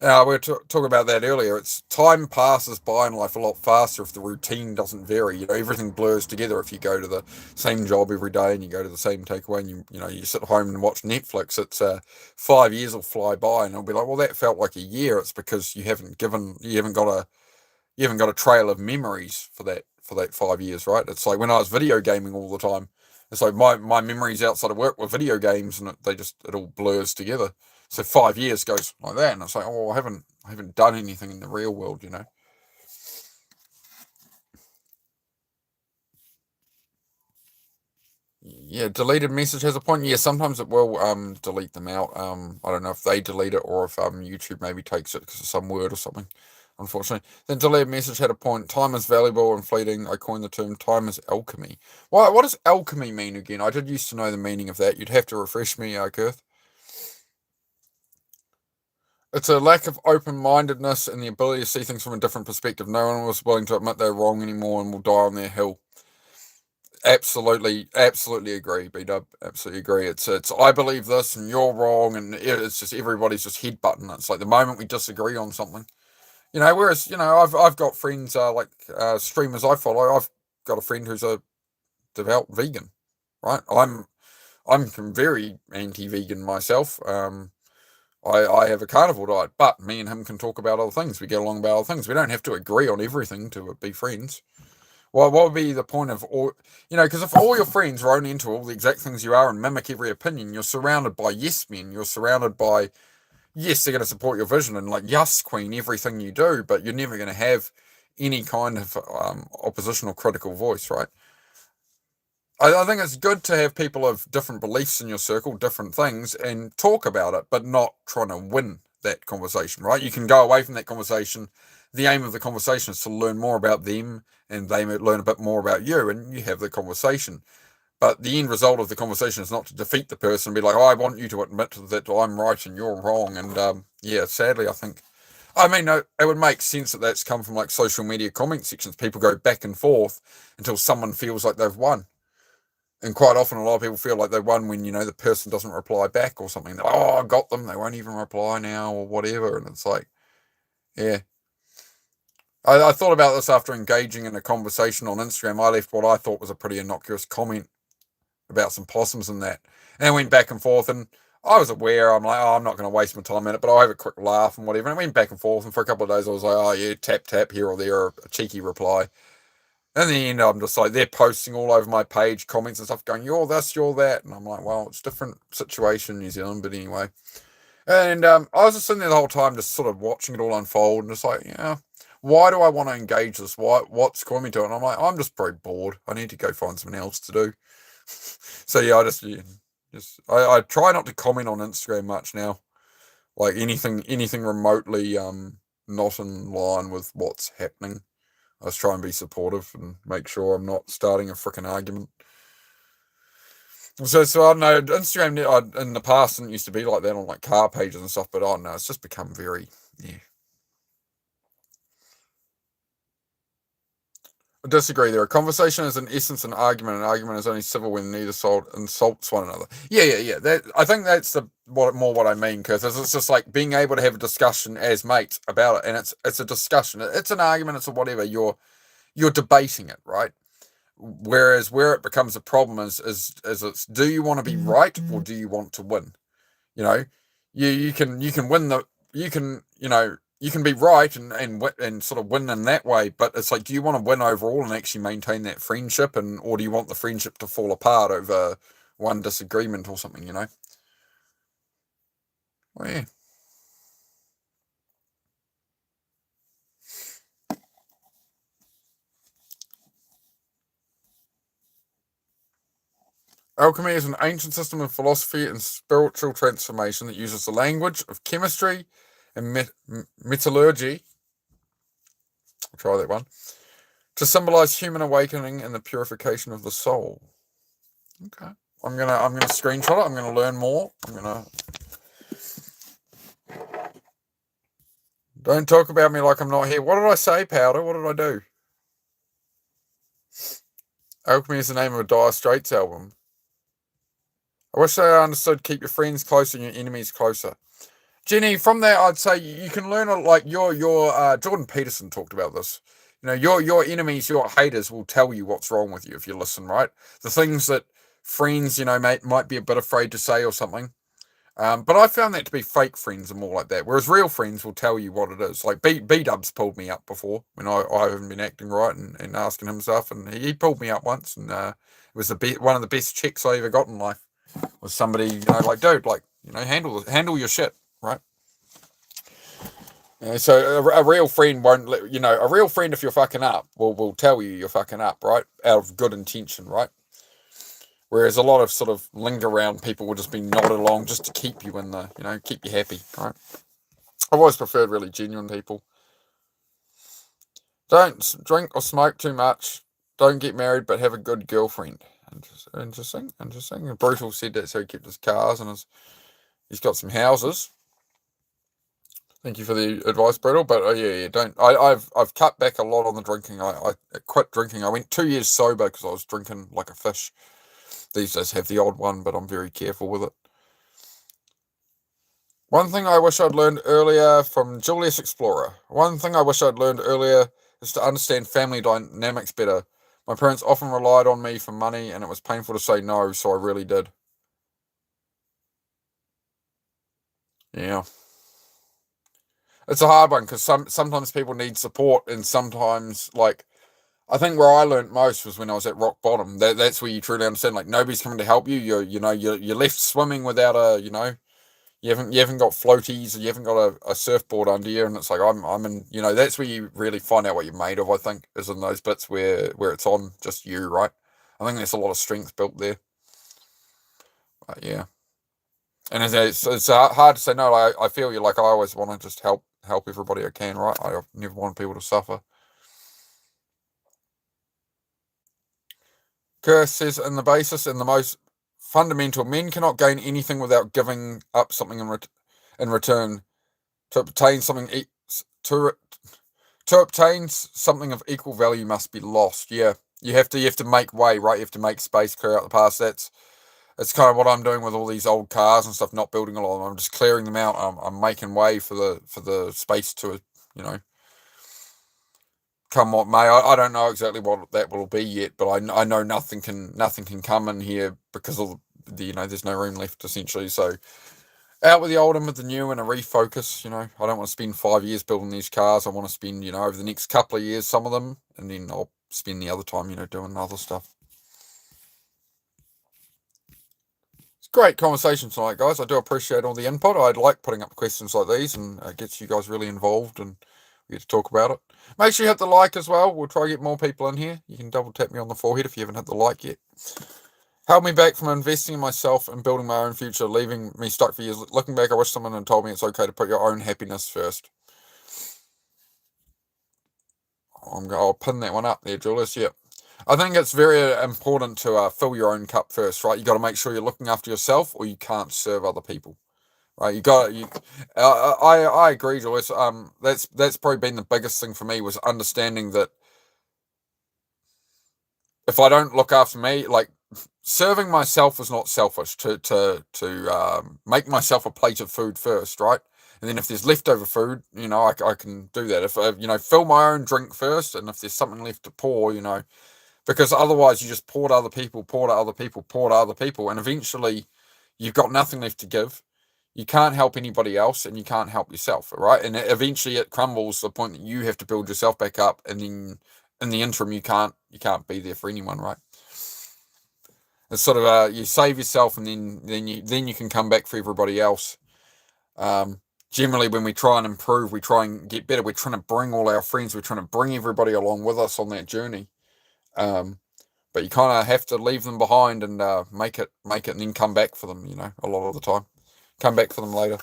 We were talking about that earlier. It's time passes by in life a lot faster if the routine doesn't vary. Everything blurs together. If you go to the same job every day and you go to the same takeaway and you sit home and watch Netflix, it's 5 years will fly by and it'll be like, well, that felt like a year. It's because you haven't got a trail of memories for that 5 years, right? It's like when I was video gaming all the time. It's like my memories outside of work were video games, and it all blurs together. So 5 years goes like that, and it's like, oh, I haven't done anything in the real world. Yeah, deleted message has a point. Yeah, sometimes it will delete them out. I don't know if they delete it or if YouTube maybe takes it because of some word or something. Unfortunately, then deleted message had a point. Time is valuable and fleeting. I coined the term time is alchemy. Why? What does alchemy mean again? I did used to know the meaning of that. You'd have to refresh me, Kurth. It's a lack of open-mindedness and the ability to see things from a different perspective. No one was willing to admit they're wrong anymore and will die on their hill. Absolutely agree, B-Dub. Absolutely agree. It's I believe this and you're wrong, and it's just everybody's just headbutting. It's like the moment we disagree on something, Whereas I've got friends like streamers I follow. I've got a friend who's a devout vegan, right? I'm very anti-vegan myself. I have a carnivore diet, but me and him can talk about other things. We get along about other things. We don't have to agree on everything to be friends. Well, what would be the point of all, because if all your friends are only into all the exact things you are and mimic every opinion, you're surrounded by yes men. You're surrounded by, yes, they're going to support your vision and like yes, queen, everything you do, but you're never going to have any kind of opposition or critical voice, right? I think it's good to have people of different beliefs in your circle, different things, and talk about it, but not trying to win that conversation, right? You can go away from that conversation. The aim of the conversation is to learn more about them, and they learn a bit more about you, and you have the conversation. But the end result of the conversation is not to defeat the person and be like, oh, I want you to admit that I'm right and you're wrong. And yeah, sadly, it would make sense that that's come from like social media comment sections. People go back and forth until someone feels like they've won. And quite often, a lot of people feel like they won when, the person doesn't reply back or something. They're like, oh, I got them. They won't even reply now or whatever. And it's like, yeah. I thought about this after engaging in a conversation on Instagram. I left what I thought was a pretty innocuous comment about some possums and that. And I went back and forth, and I was aware. I'm like, oh, I'm not going to waste my time in it, but I'll have a quick laugh and whatever. And I went back and forth, and for a couple of days, I was like, oh, yeah, tap, tap here or there, a cheeky reply. In the end, I'm just like, they're posting all over my page, comments and stuff going, you're this, you're that. And I'm like, well, it's a different situation in New Zealand, but anyway. And I was just sitting there the whole time, just sort of watching it all unfold and just like, yeah, why do I want to engage this? What's calling me to it? And I'm like, I'm just pretty bored. I need to go find something else to do. So yeah, I try not to comment on Instagram much now. Like anything remotely not in line with what's happening. I just try and be supportive and make sure I'm not starting a freaking argument. So I don't know. Instagram in the past didn't used to be like that on like car pages and stuff, but I don't know. It's just become very, yeah. I disagree there. A conversation is in essence an argument. An argument is only civil when neither side insults one another. Yeah. I think that's what I mean, because it's just like being able to have a discussion as mates about it, and it's a discussion. It's an argument. It's a whatever. You're debating it, right? Whereas where it becomes a problem is it's, do you want to be right or do you want to win? You know, you can win you can be right and sort of win in that way, but it's like, do you want to win overall and actually maintain that friendship, or do you want the friendship to fall apart over one disagreement or something? Well, yeah. Alchemy is an ancient system of philosophy and spiritual transformation that uses the language of chemistry and metallurgy. I'll try that one. To symbolize human awakening and the purification of the soul. Okay. I'm gonna screenshot it. I'm gonna learn more. Don't talk about me like I'm not here. What did I say, Powder? What did I do? Alchemy is the name of a Dire Straits album. I wish I understood keep your friends closer and your enemies closer. Jenny, from that, I'd say you can learn like your Jordan Peterson talked about this. You know, your enemies, your haters will tell you what's wrong with you if you listen, right? The things that friends, you know, might be a bit afraid to say or something. But I found that to be fake friends and more like that. Whereas real friends will tell you what it is. Like B-Dubs pulled me up before when I haven't been acting right and asking him stuff, and he pulled me up once, and it was one of the best checks I ever got in life. Was somebody, you know, like, dude, like, you know, handle your shit, right? So a real friend won't let you know. A real friend, if you're fucking up, will tell you you're fucking up, right? Out of good intention, right? Whereas a lot of sort of linger around people will just be nodded along just to keep you in the, you know, keep you happy, right? I've always preferred really genuine people. Don't drink or smoke too much. Don't get married, but have a good girlfriend. Interesting. And Brutal said that, so he kept his cars and he's got some houses. Thank you for the advice, Brutal. But yeah, don't. I've cut back a lot on the drinking. I quit drinking. I went 2 years sober because I was drinking like a fish. These days have the odd one, but I'm very careful with it. One thing I wish I'd learned earlier from Julius Explorer. One thing I wish I'd learned earlier is to understand family dynamics better. My parents often relied on me for money, and it was painful to say no, so I really did. Yeah. It's a hard one because sometimes people need support, and sometimes, like, I think where I learned most was when I was at rock bottom. That's where you truly understand, like, nobody's coming to help you. You're left swimming without a, you know, you haven't got floaties, you haven't got a surfboard under you, and it's like I'm in, you know, that's where you really find out what you're made of. I think is in those bits where it's on just you, right? I think there's a lot of strength built there. But yeah, and it's hard to say no. I feel you. Like, I always want to just help everybody I can, right? I never want people to suffer. Curse says, in the basis and the most fundamental, men cannot gain anything without giving up something in return. To obtain something to obtain something of equal value must be lost. Yeah, you have to make way, right? You have to make space, clear out the past. That's kind of what I'm doing with all these old cars and stuff. Not building a lot of them. I'm just clearing them out. I'm making way for the space to, you know, come what may. I don't know exactly what that will be yet, but I know nothing can come in here because of the, you know, there's no room left essentially. So out with the old and with the new, and a refocus. You know, I don't want to spend 5 years building these cars. I want to spend, you know, over the next couple of years some of them, and then I'll spend the other time, you know, doing other stuff. It's great conversation tonight, guys. I do appreciate all the input. I'd like putting up questions like these, and it gets you guys really involved, and we get to talk about it. Make sure you hit the like as well. We'll try to get more people in here. You can double tap me on the forehead if you haven't hit the like yet. Held me back from investing in myself and building my own future, leaving me stuck for years. Looking back, I wish someone had told me it's okay to put your own happiness first. I'll pin that one up there, Julius. Yep. I think it's very important to fill your own cup first, right? You got to make sure you're looking after yourself, or you can't serve other people, right? I agree, Julius. That's probably been the biggest thing for me, was understanding that if I don't look after me, like, serving myself is not selfish. To make myself a plate of food first, right? And then if there's leftover food, you know, I can do that. If you know, fill my own drink first, and if there's something left to pour, you know, because otherwise you just pour to other people, and eventually you've got nothing left to give. You can't help anybody else, and you can't help yourself, right? And eventually it crumbles to the point that you have to build yourself back up, and then in the interim you can't be there for anyone, right? It's sort of you save yourself, and then you can come back for everybody else. Generally, when we try and improve, we try and get better. We're trying to bring all our friends. We're trying to bring everybody along with us on that journey. But you kind of have to leave them behind and make it, and then come back for them. You know, a lot of the time, come back for them later.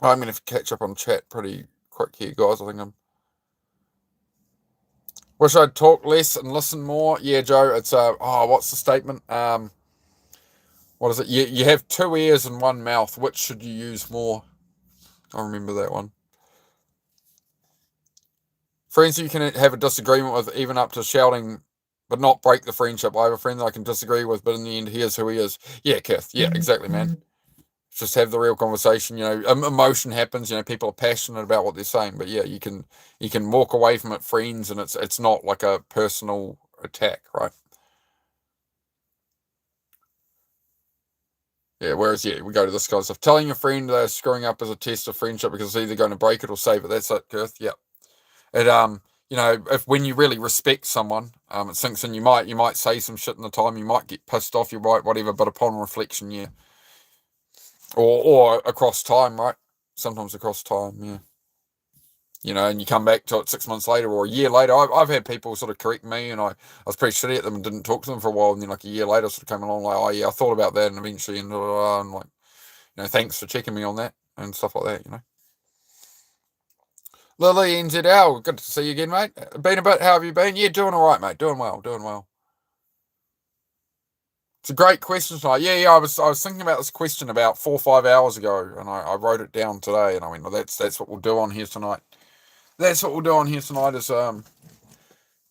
I'm going to catch up on chat pretty quick here, guys. I think I'm. Wish I'd talk less and listen more. Yeah, Joe. It's what's the statement? What is it? You have 2 ears and 1 mouth. Which should you use more? I remember that one. Friends you can have a disagreement with, even up to shouting, but not break the friendship. I have a friend that I can disagree with, but in the end, here's who he is. Yeah, Kath. Yeah, exactly, man. just have the real conversation. Emotion happens. People are passionate about what they're saying, but yeah, you can walk away from it friends, and it's not like a personal attack, right? Yeah, whereas, we go to this kind of stuff. Telling your friend they're screwing up as a test of friendship because it's either going to break it or save it. That's it, Girth. Yeah. It if when you really respect someone, it sinks in. You might say some shit in the time. You might get pissed off. You might whatever. But upon reflection, yeah. Or across time, right? Sometimes across time, yeah. And you come back to it 6 months later or a year later. I've had people sort of correct me, and I was pretty shitty at them and didn't talk to them for a while. And then like a year later, sort of came along like, oh yeah, I thought about that, and eventually, and like, thanks for checking me on that and stuff like that. Lily NZL, good to see you again, mate. Been a bit. How have you been? Yeah, doing all right, mate. Doing well. Doing well. It's a great question tonight. Yeah. I was thinking about this question about 4 or 5 hours ago, and I wrote it down today, and I went, well, that's what we'll do on here tonight. That's what we'll do on here tonight is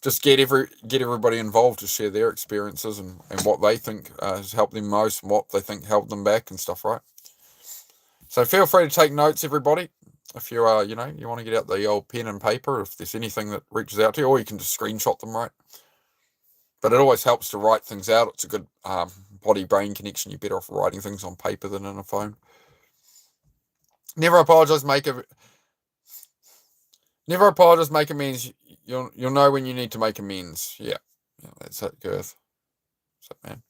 just get everybody involved to share their experiences and what they think has helped them most and what they think held them back and stuff, right? So feel free to take notes, everybody. If you you want to get out the old pen and paper, if there's anything that reaches out to you, or you can just screenshot them, right? But it always helps to write things out. It's a good body-brain connection. You're better off writing things on paper than in a phone. Never apologize, make amends. You'll know when you need to make amends. Yeah, that's it, Girth. That's it, man.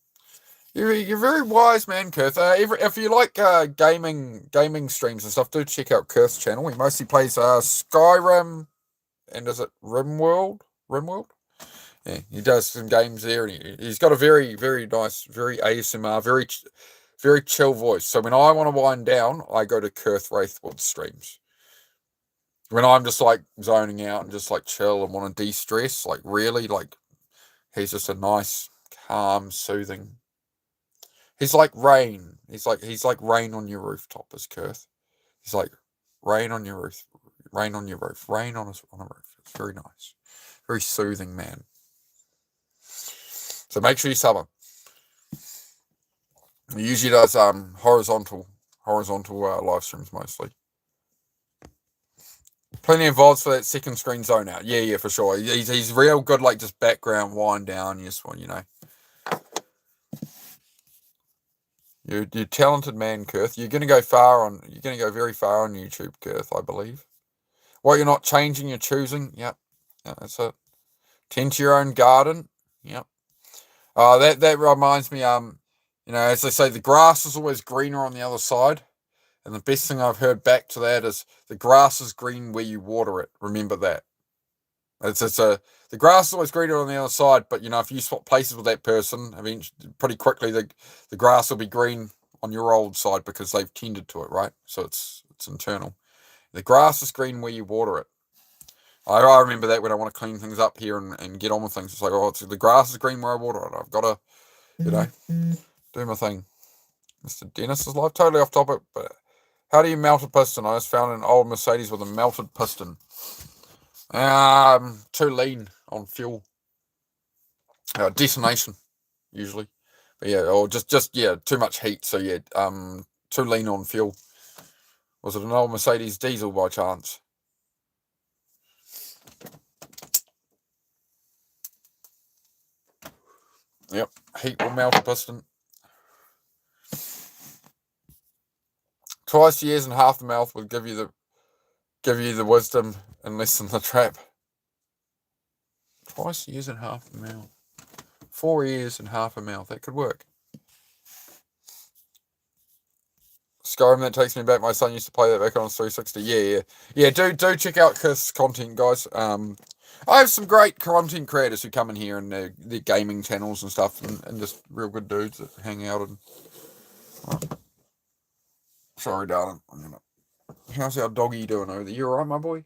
You're very wise, man, Kurth. If you like gaming streams and stuff, do check out Kurth's channel. He mostly plays Skyrim, and is it RimWorld? RimWorld? Yeah, he does some games there, and he's got a very, very nice, very ASMR, very, very chill voice. So when I want to wind down, I go to Kurth Wraithwood streams. When I'm just like zoning out and just like chill and want to de-stress, like really, like he's just a nice, calm, soothing. He's like rain. He's like rain on your rooftop, is Kurth. He's like rain on your roof, rain on your roof, rain on a roof. It's very nice, very soothing, man. So make sure you sub him. He usually does horizontal live streams mostly. Plenty of VODs for that second screen zone out. Yeah, for sure. He's real good, like just background wind down. Yes, one, You're a talented man, Kurth. You're gonna go very far on YouTube, Kurth, I believe. What, you're not changing, you're choosing? Yep. Yeah, that's it. Tend to your own garden. Yep. That reminds me, as they say, the grass is always greener on the other side. And the best thing I've heard back to that is the grass is green where you water it. Remember that. The grass is always greener on the other side, but if you swap places with that person, eventually, pretty quickly the grass will be green on your old side because they've tended to it, right? So it's internal. The grass is green where you water it. I remember that when I want to clean things up here and get on with things. It's like, the grass is green where I water it. I've got to, do my thing. Mr. Dennis is live. Totally off topic, but how do you melt a piston? I just found an old Mercedes with a melted piston. Too lean on fuel. Detonation, usually. But yeah, or just too much heat. So yeah, too lean on fuel. Was it an old Mercedes diesel by chance? Yep, heat will melt a piston. Twice the ears and half the mouth will give you the wisdom and lessen the trap. Twice the ears and half the mouth. 4 ears and half a mouth. That could work. Skyrim, that takes me back. My son used to play that back on his 360. Yeah. Do check out Kurth's content, guys. I have some great content creators who come in here and their gaming channels and stuff, and just real good dudes that hang out and. Sorry, darling. How's our doggy doing over there? You alright, my boy?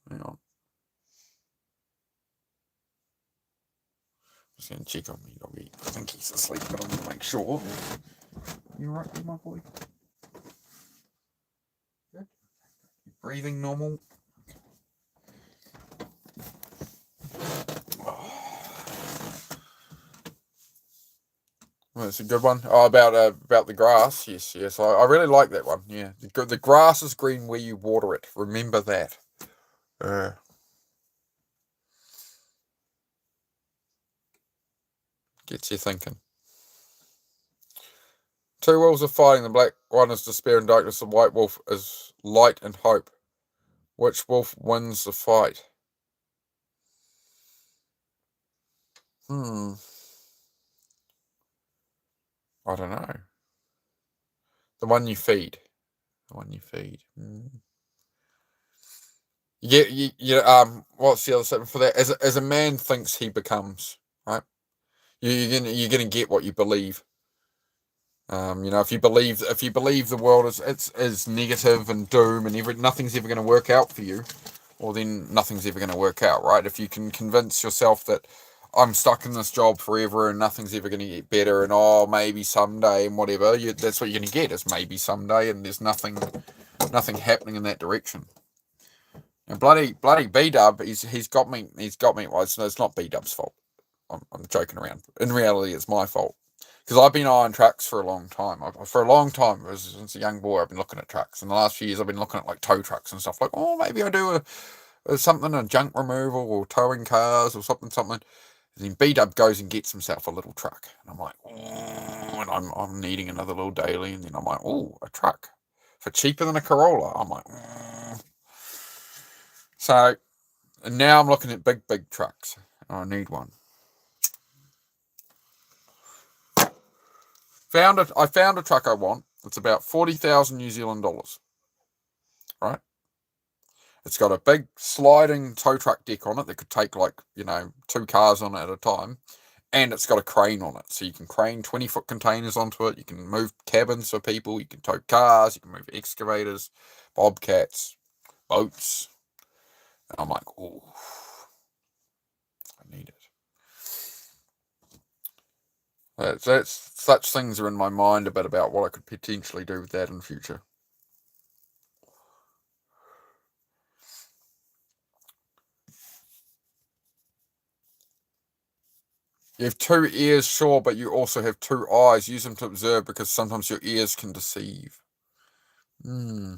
Hang on. Just gonna check on me, doggy. I think he's asleep, but I'm gonna make sure. You alright, my boy? Good. Breathing normal. That's a good one. Oh, about the grass. Yes. I really like that one. Yeah, the grass is green where you water it. Remember that. Gets you thinking. Two wolves are fighting. The black one is despair and darkness. The white wolf is light and hope. Which wolf wins the fight? I don't know. The one you feed. The one you feed. What's the other statement for that? As a man thinks, he becomes. Right. You're gonna get what you believe. If you believe the world is negative and doom and nothing's ever going to work out for you, well then nothing's ever going to work out, right? If you can convince yourself that I'm stuck in this job forever and nothing's ever going to get better and maybe someday and whatever, that's what you're going to get is maybe someday, and there's nothing happening in that direction. And bloody B-Dub, he's got me. Well, it's not B-Dub's fault. I'm joking around. In reality, it's my fault. Because I've been eyeing trucks for a long time. Since a young boy, I've been looking at trucks. In the last few years, I've been looking at like tow trucks and stuff. Like, maybe I do a junk removal or towing cars or something. And then B-Dub goes and gets himself a little truck. And I'm like, and I'm needing another little daily. And then I'm like, a truck. For cheaper than a Corolla. I'm like, So, and now I'm looking at big trucks. I need one. I found a truck I want. It's about 40,000 New Zealand dollars. Right? It's got a big sliding tow truck deck on it that could take 2 cars on it at a time. And it's got a crane on it. So you can crane 20-foot containers onto it. You can move cabins for people. You can tow cars. You can move excavators, bobcats, boats. And I'm like, I need it. That's such things are in my mind a bit about what I could potentially do with that in the future. You have 2 ears, sure, but you also have 2 eyes. Use them to observe because sometimes your ears can deceive. I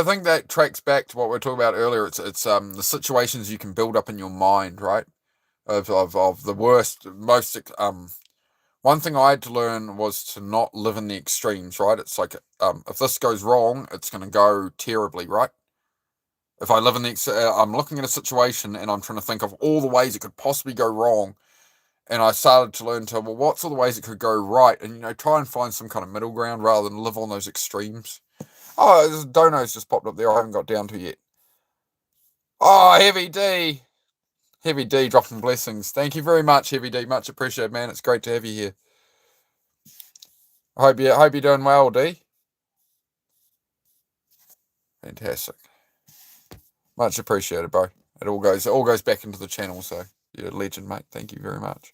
think that tracks back to what we were talking about earlier. It's the situations you can build up in your mind, right? Of the worst, most one thing I had to learn was to not live in the extremes, right? It's like if this goes wrong, it's going to go terribly, right? If I live in I'm looking at a situation and I'm trying to think of all the ways it could possibly go wrong, and I started to learn what's all the ways it could go right, and try and find some kind of middle ground rather than live on those extremes. Oh, Dono's just popped up there. I haven't got down to yet. Oh, Heavy D dropping blessings. Thank you very much, Heavy D. Much appreciated, man. It's great to have you here. I hope you're doing well, D. Fantastic. Much appreciated, bro. It all goes back into the channel, so you're a legend, mate. Thank you very much.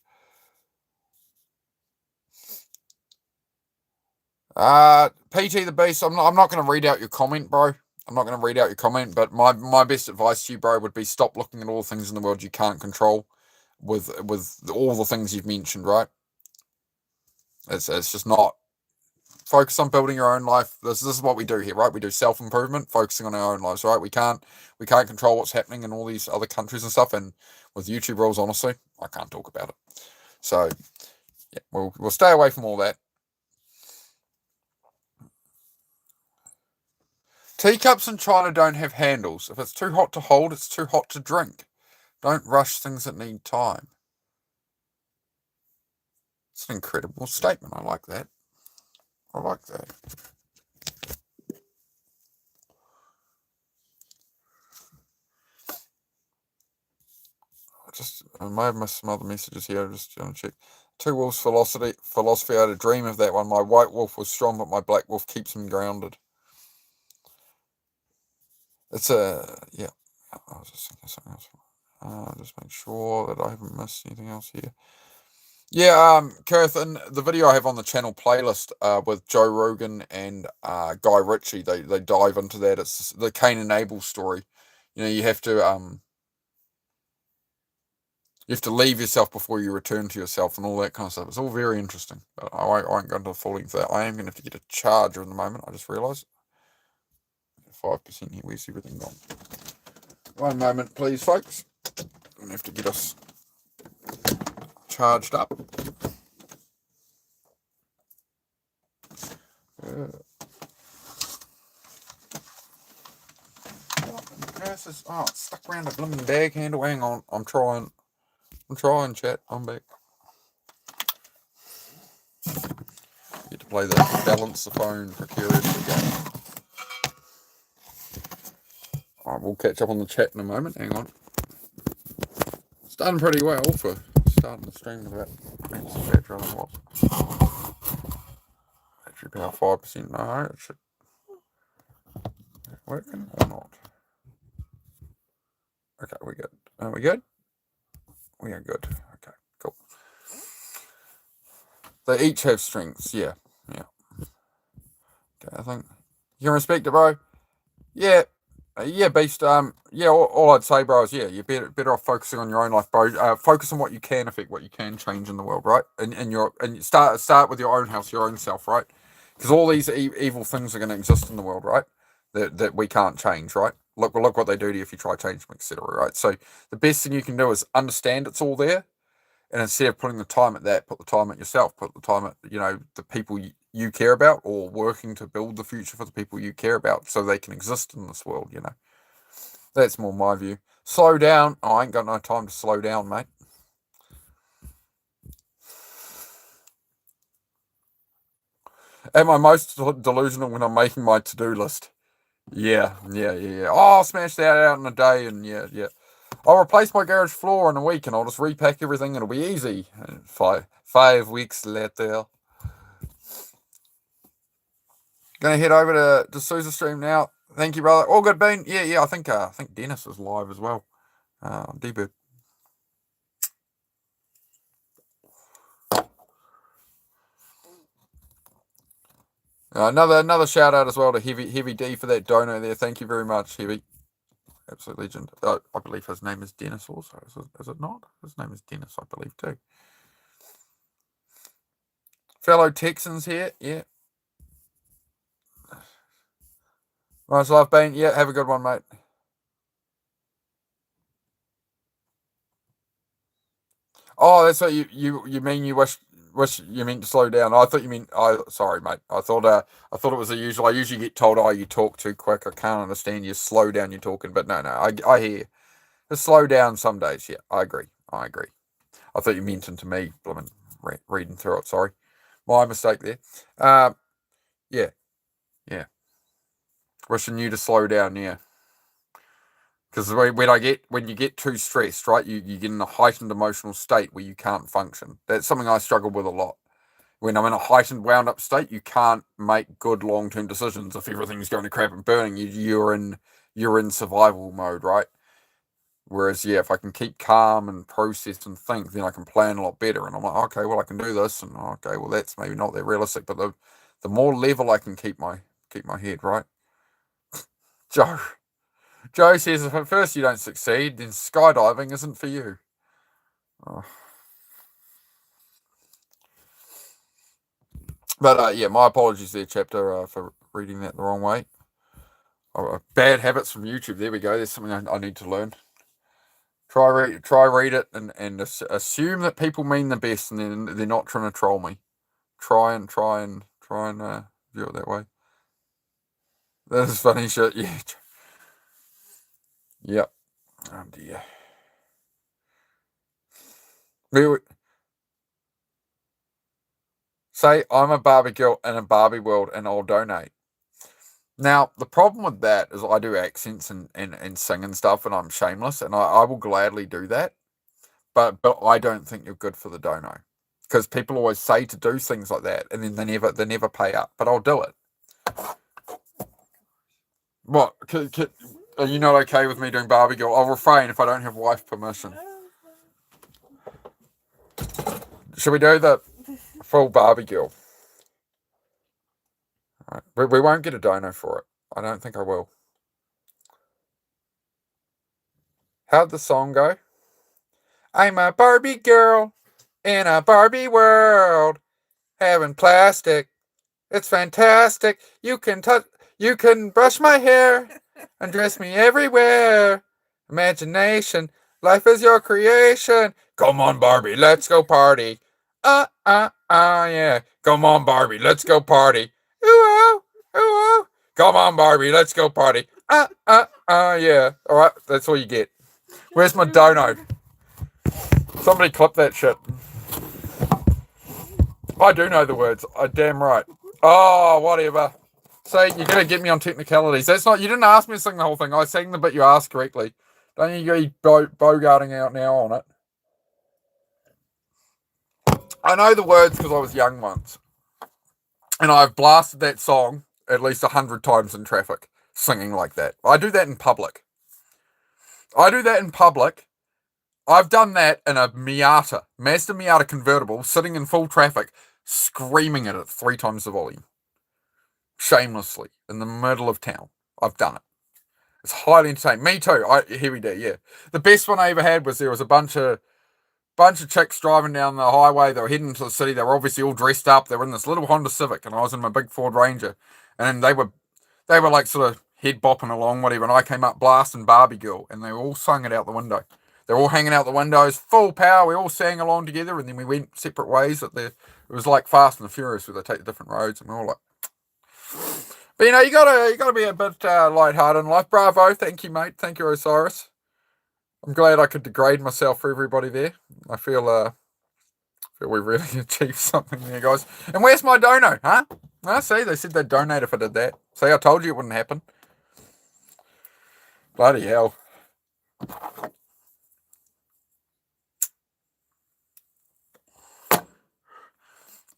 PT the Beast, I'm not going to read out your comment, bro. I'm not going to read out your comment, but my best advice to you, bro, would be stop looking at all the things in the world you can't control with all the things you've mentioned, right? It's just not. Focus on building your own life. This is what we do here, right? We do self-improvement, focusing on our own lives, right? We can't control what's happening in all these other countries and stuff, and with YouTube rules, honestly, I can't talk about it. So, yeah, we'll stay away from all that. Teacups in China don't have handles. If it's too hot to hold, it's too hot to drink. Don't rush things that need time. It's an incredible statement. I like that. I may have missed some other messages here. Just going to check. Two Wolves philosophy. I had a dream of that one. My white wolf was strong, but my black wolf keeps him grounded. It's yeah. I was just thinking something else. Just make sure that I haven't missed anything else here. Yeah, Kurth, in the video I have on the channel playlist with Joe Rogan and Guy Ritchie, they dive into that. It's the Cain and Abel story. You have to You have to leave yourself before you return to yourself and all that kind of stuff. It's all very interesting. But I won't go into the full length of that. I am going to have to get a charger in the moment. I just realised. 5% here. Where's everything gone? One moment, please, folks. I'm going to have to get us charged up. It's stuck around a blooming bag handle. Hang on. I'm trying, chat. I'm back. Get to play the balance the phone precariously game. Alright, we'll catch up on the chat in a moment. Hang on. It's done pretty well for starting the stream with about battery on what? Battery power 5%. No, it should working or not. Okay, we're good. Are we good? We are good. Okay, cool. They each have strengths, yeah. Okay, I think you can respect it, bro. Yeah. Beast. All I'd say, bro, is you're better off focusing on your own life, bro. Focus on what you can affect, what you can change in the world, right? And start with your own house, your own self, right? Because all these evil things are going to exist in the world, right? That we can't change, right? Look what they do to you if you try to change them, etc. Right? So the best thing you can do is understand it's all there, and instead of putting the time at that, put the time at yourself. Put the time at the people you care about, or working to build the future for the people you care about, so they can exist in this world. That's more my view. Slow down. Oh, I ain't got no time to slow down, mate. Am I most delusional when I'm making my to-do list? Yeah. Oh, I'll smash that out in a day, and yeah. I'll replace my garage floor in a week, and I'll just repack everything. It'll be easy. And 5 weeks later. Gonna head over to D'Souza stream now. Thank you, brother. All good, Bean. Yeah. I think Dennis is live as well. D-Bird. Another shout out as well to Heavy D for that dono there. Thank you very much, Heavy. Absolute legend. I believe his name is Dennis also. Is it not? His name is Dennis, I believe, too. Fellow Texans here. Yeah. Nice life, Bean. Yeah, have a good one, mate. Oh, that's what you mean. You wish you meant to slow down. I thought you meant. Sorry, mate. I thought it was the usual. I usually get told, "Oh, you talk too quick. I can't understand you. Slow down. You're talking." But no. I hear you. Just slow down some days. Yeah, I agree. I thought you mentioned to me, blooming reading through it. Sorry, my mistake there. Yeah. Wishing you to slow down. Yeah. Because when you get too stressed, right, you get in a heightened emotional state where you can't function. That's something I struggle with a lot. When I'm in a heightened, wound up state, you can't make good long term decisions. If everything's going to crap and burning, you're in survival mode, right? Whereas, if I can keep calm and process and think, then I can plan a lot better. And I'm like, okay, well, I can do this, and okay, well, that's maybe not that realistic, but the more level I can keep my head, right? Joe says, if at first you don't succeed, then skydiving isn't for you. Oh. But my apologies there, chapter, for reading that the wrong way. Bad habits from YouTube. There we go. There's something I need to learn. Try read it and assume that people mean the best, and then they're not trying to troll me. Try and view it that way. That is funny shit. Yeah. Yep. Oh dear. Say I'm a Barbie girl in a Barbie world, and I'll donate. Now, the problem with that is I do accents and sing and stuff, and I'm shameless, and I will gladly do that. But I don't think you're good for the dono, because people always say to do things like that, and then they never pay up. But I'll do it. What? Are you not okay with me doing Barbie girl? I'll refrain if I don't have wife permission. Should we do the full Barbie girl? All right. We won't get a dono for it. I don't think I will. How'd the song go? I'm a Barbie girl in a Barbie world, having plastic. It's fantastic. You can brush my hair and dress me everywhere. Imagination, life is your creation. Come on, Barbie, let's go party. Yeah. Come on, Barbie, let's go party. Ooh, ooh, ooh. Come on, Barbie, let's go party. Yeah. All right, that's all you get. Where's my dono? Somebody clip that shit. I do know the words. I damn right. Oh, whatever. So you're gonna get me on technicalities. That's not. You didn't ask me to sing the whole thing. I sang the bit you asked correctly. Don't you be bogarting out now on it? I know the words because I was young once, and I've blasted that song at least 100 times in traffic, singing like that. I do that in public. I've done that in a Miata, Mazda Miata convertible, sitting in full traffic, screaming at it 3 times the volume. Shamelessly, in the middle of town. I've done it. It's highly entertaining. Me too. Here we do, yeah. The best one I ever had was there was a bunch of chicks driving down the highway. They were heading to the city. They were obviously all dressed up. They were in this little Honda Civic, and I was in my big Ford Ranger. And they were like sort of head bopping along, whatever. And I came up blasting Barbie Girl, and they were all sung it out the window. They're all hanging out the windows, full power. We all sang along together, and then we went separate ways. It was like Fast and the Furious, where they take the different roads, and we're all like. But you know, you gotta be a bit lighthearted in life. Bravo, thank you, mate. Thank you, Osiris. I'm glad I could degrade myself for everybody there. I feel we really achieved something there, guys. And where's my dono, huh? See, they said they'd donate if I did that. See, I told you it wouldn't happen. Bloody hell.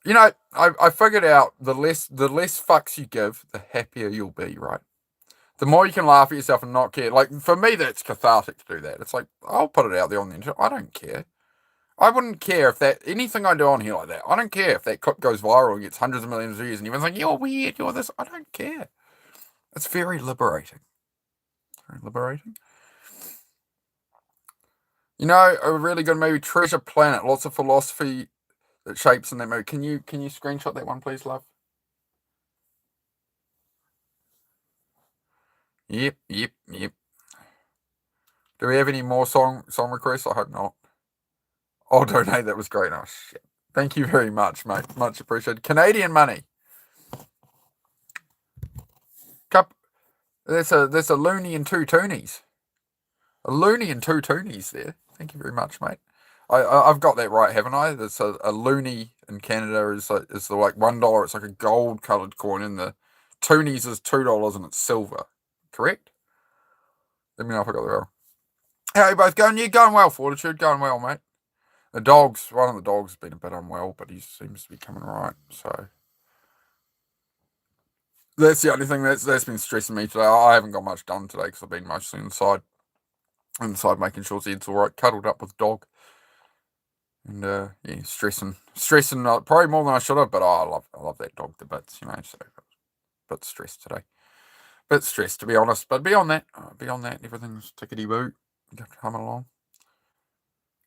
You know, I figured out the less fucks you give, the happier you'll be, right? The more you can laugh at yourself and not care. Like, for me, that's cathartic to do that. It's like, I'll put it out there on the internet. I don't care. I wouldn't care if anything I do on here like that, I don't care if that clip goes viral and gets hundreds of millions of views and everyone's like, you're weird, you're this. I don't care. It's very liberating. Very liberating. You know, a really good movie, Treasure Planet. Lots of philosophy that shapes in that movie. Can you screenshot that one, please, love? Yep. Do we have any more song requests? I hope not. I'll donate. That was great. Oh, shit. Thank you very much, mate. Much appreciated. Canadian money. That's a loony and 2 toonies. A loony and 2 toonies there. Thank you very much, mate. I've got that right, haven't I? That's a loony in Canada is the like $1. It's like a gold coloured coin, and the toonies is $2 and it's silver. Correct? Let me know if I got that wrong. How are you both going? You're going well, Fortitude. Going well, mate. One of the dogs has been a bit unwell, but he seems to be coming right. So that's the only thing that's been stressing me today. I haven't got much done today because I've been mostly inside making sure Zed's all right, cuddled up with dog. And yeah, stressing probably more than I should have, but I love that dog to bits, you know. So a bit stressed today, to be honest. But beyond that, everything's tickety boo, coming along.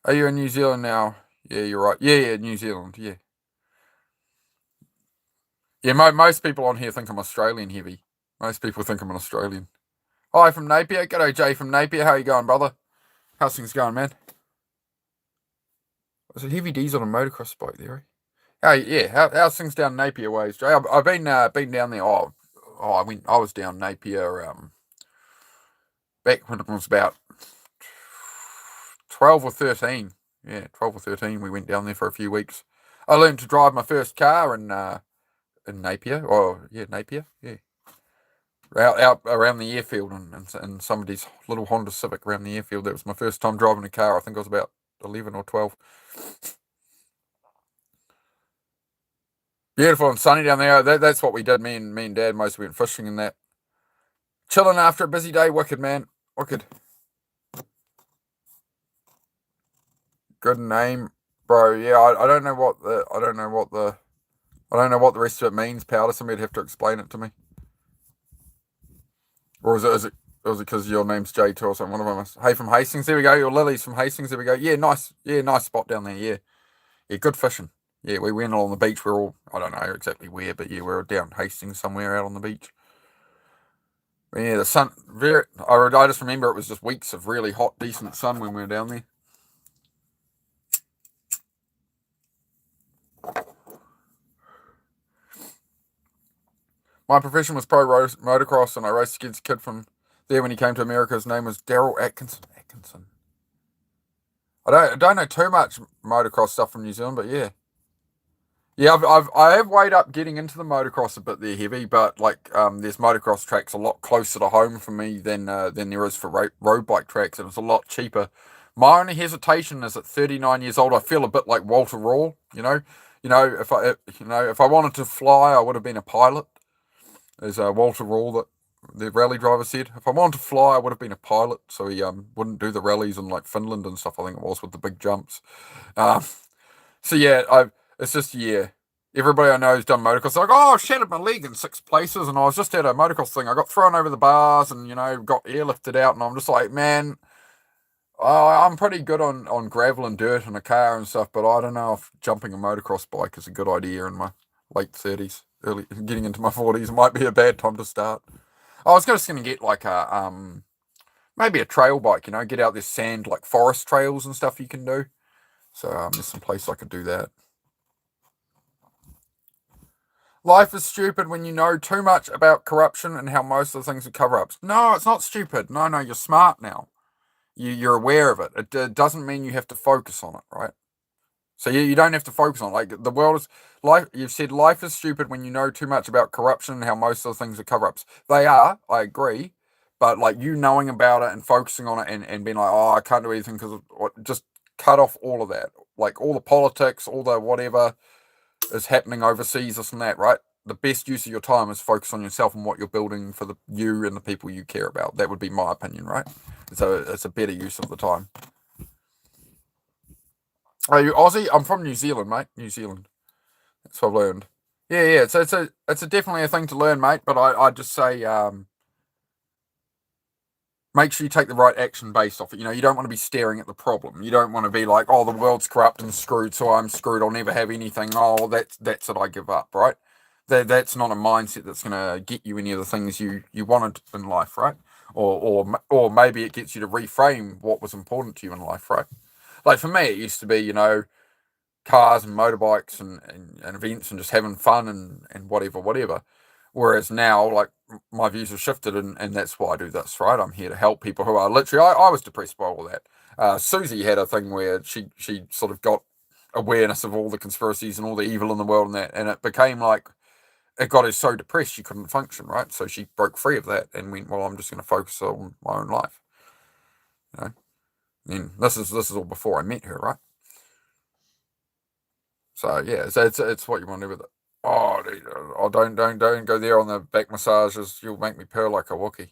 Are you in New Zealand now? Yeah, you're right. Yeah, New Zealand. Yeah. Yeah, most people on here think I'm Australian heavy. Most people think I'm an Australian. Hi from Napier. G'day, Jay from Napier. How you going, brother? How's things going, man? There's a heavy diesel on a motocross bike there, eh? Oh yeah, how's things down Napier ways, Jay? I've been down there. I was down Napier back when it was about 12 or 13. Yeah, 12 or 13. We went down there for a few weeks. I learned to drive my first car in Napier. Oh yeah, Napier. Yeah, out around the airfield and somebody's little Honda Civic around the airfield. That was my first time driving a car. I think I was about 11 or 12. Beautiful and sunny down there. That's what we did. Me and Dad mostly went fishing and that. Chilling after a busy day. Wicked, man. Wicked. Good name, bro. Yeah, I don't know what the rest of it means. Powder. Somebody'd have to explain it to me. Or is was it because your name's J2 or something? One of them is. Hey, from Hastings. There we go. Your Lily's from Hastings. There we go. Yeah, nice. Yeah, nice spot down there. Yeah. Yeah, good fishing. Yeah, we went along the beach. We're all, I don't know exactly where, but yeah, we're down Hastings somewhere out on the beach. But yeah, the sun, I just remember it was just weeks of really hot, decent sun when we were down there. My profession was pro motocross, and I raced against a kid from there when he came to America. His name was Daryl Atkinson. I don't know too much motocross stuff from New Zealand, but yeah. Yeah, I have weighed up getting into the motocross a bit there heavy, but like there's motocross tracks a lot closer to home for me than there is for road bike tracks, and it's a lot cheaper. My only hesitation is at 39 years old, I feel a bit like Walter Rawl. If I wanted to fly, I would have been a pilot. There's Walter Rawl that the rally driver said. If I wanted to fly, I would have been a pilot, so he wouldn't do the rallies in like Finland and stuff. I think it was with the big jumps. Um, so yeah, it's just yeah. Everybody I know who's done motocross, they're like, oh, I shattered my leg in 6 places, and I was just at a motocross thing. I got thrown over the bars, and got airlifted out, and I'm just like, man, I'm pretty good on gravel and dirt in a car and stuff, but I don't know if jumping a motocross bike is a good idea in my late 30s, early getting into my 40s. It might be a bad time to start. I was just gonna get like a maybe a trail bike, get out this sand like forest trails and stuff you can do. So there's some place I could do that. Life is stupid when you know too much about corruption and how most of the things are cover-ups. No, it's not stupid. No, you're smart now. You're aware of it. It doesn't mean you have to focus on it, right? So you don't have to focus on it. Like the world is life. You've said life is stupid when you know too much about corruption and how most of the things are cover-ups. They are. I agree. But like you knowing about it and focusing on it and being like, oh, I can't do anything because just cut off all of that. Like all the politics, all the whatever is happening overseas, this and that, right? The best use of your time is focus on yourself and what you're building for you and the people you care about. That would be my opinion, right? So it's a better use of the time. Are you Aussie? I'm from New Zealand, mate. New Zealand. That's what I've learned. Yeah. So it's definitely a thing to learn, mate. But I just say make sure you take the right action based off it. You don't want to be staring at the problem. You don't want to be like, oh, the world's corrupt and screwed, so I'm screwed. I'll never have anything. Oh, that's it. I give up, right? That's not a mindset that's going to get you any of the things you wanted in life, right? Or maybe it gets you to reframe what was important to you in life, right? Like for me, it used to be, cars and motorbikes and events and just having fun and whatever. Whereas now, like my views have shifted and that's why I do this, right? I'm here to help people who are literally, I was depressed by all that. Susie had a thing where she sort of got awareness of all the conspiracies and all the evil in the world and it became like, it got her so depressed she couldn't function, right? So she broke free of that and went, well, I'm just going to focus on my own life. And this is all before I met her, right? So yeah, so it's what you want to do with it. Oh, dude, don't go there on the back massages. You'll make me purr like a Wookiee.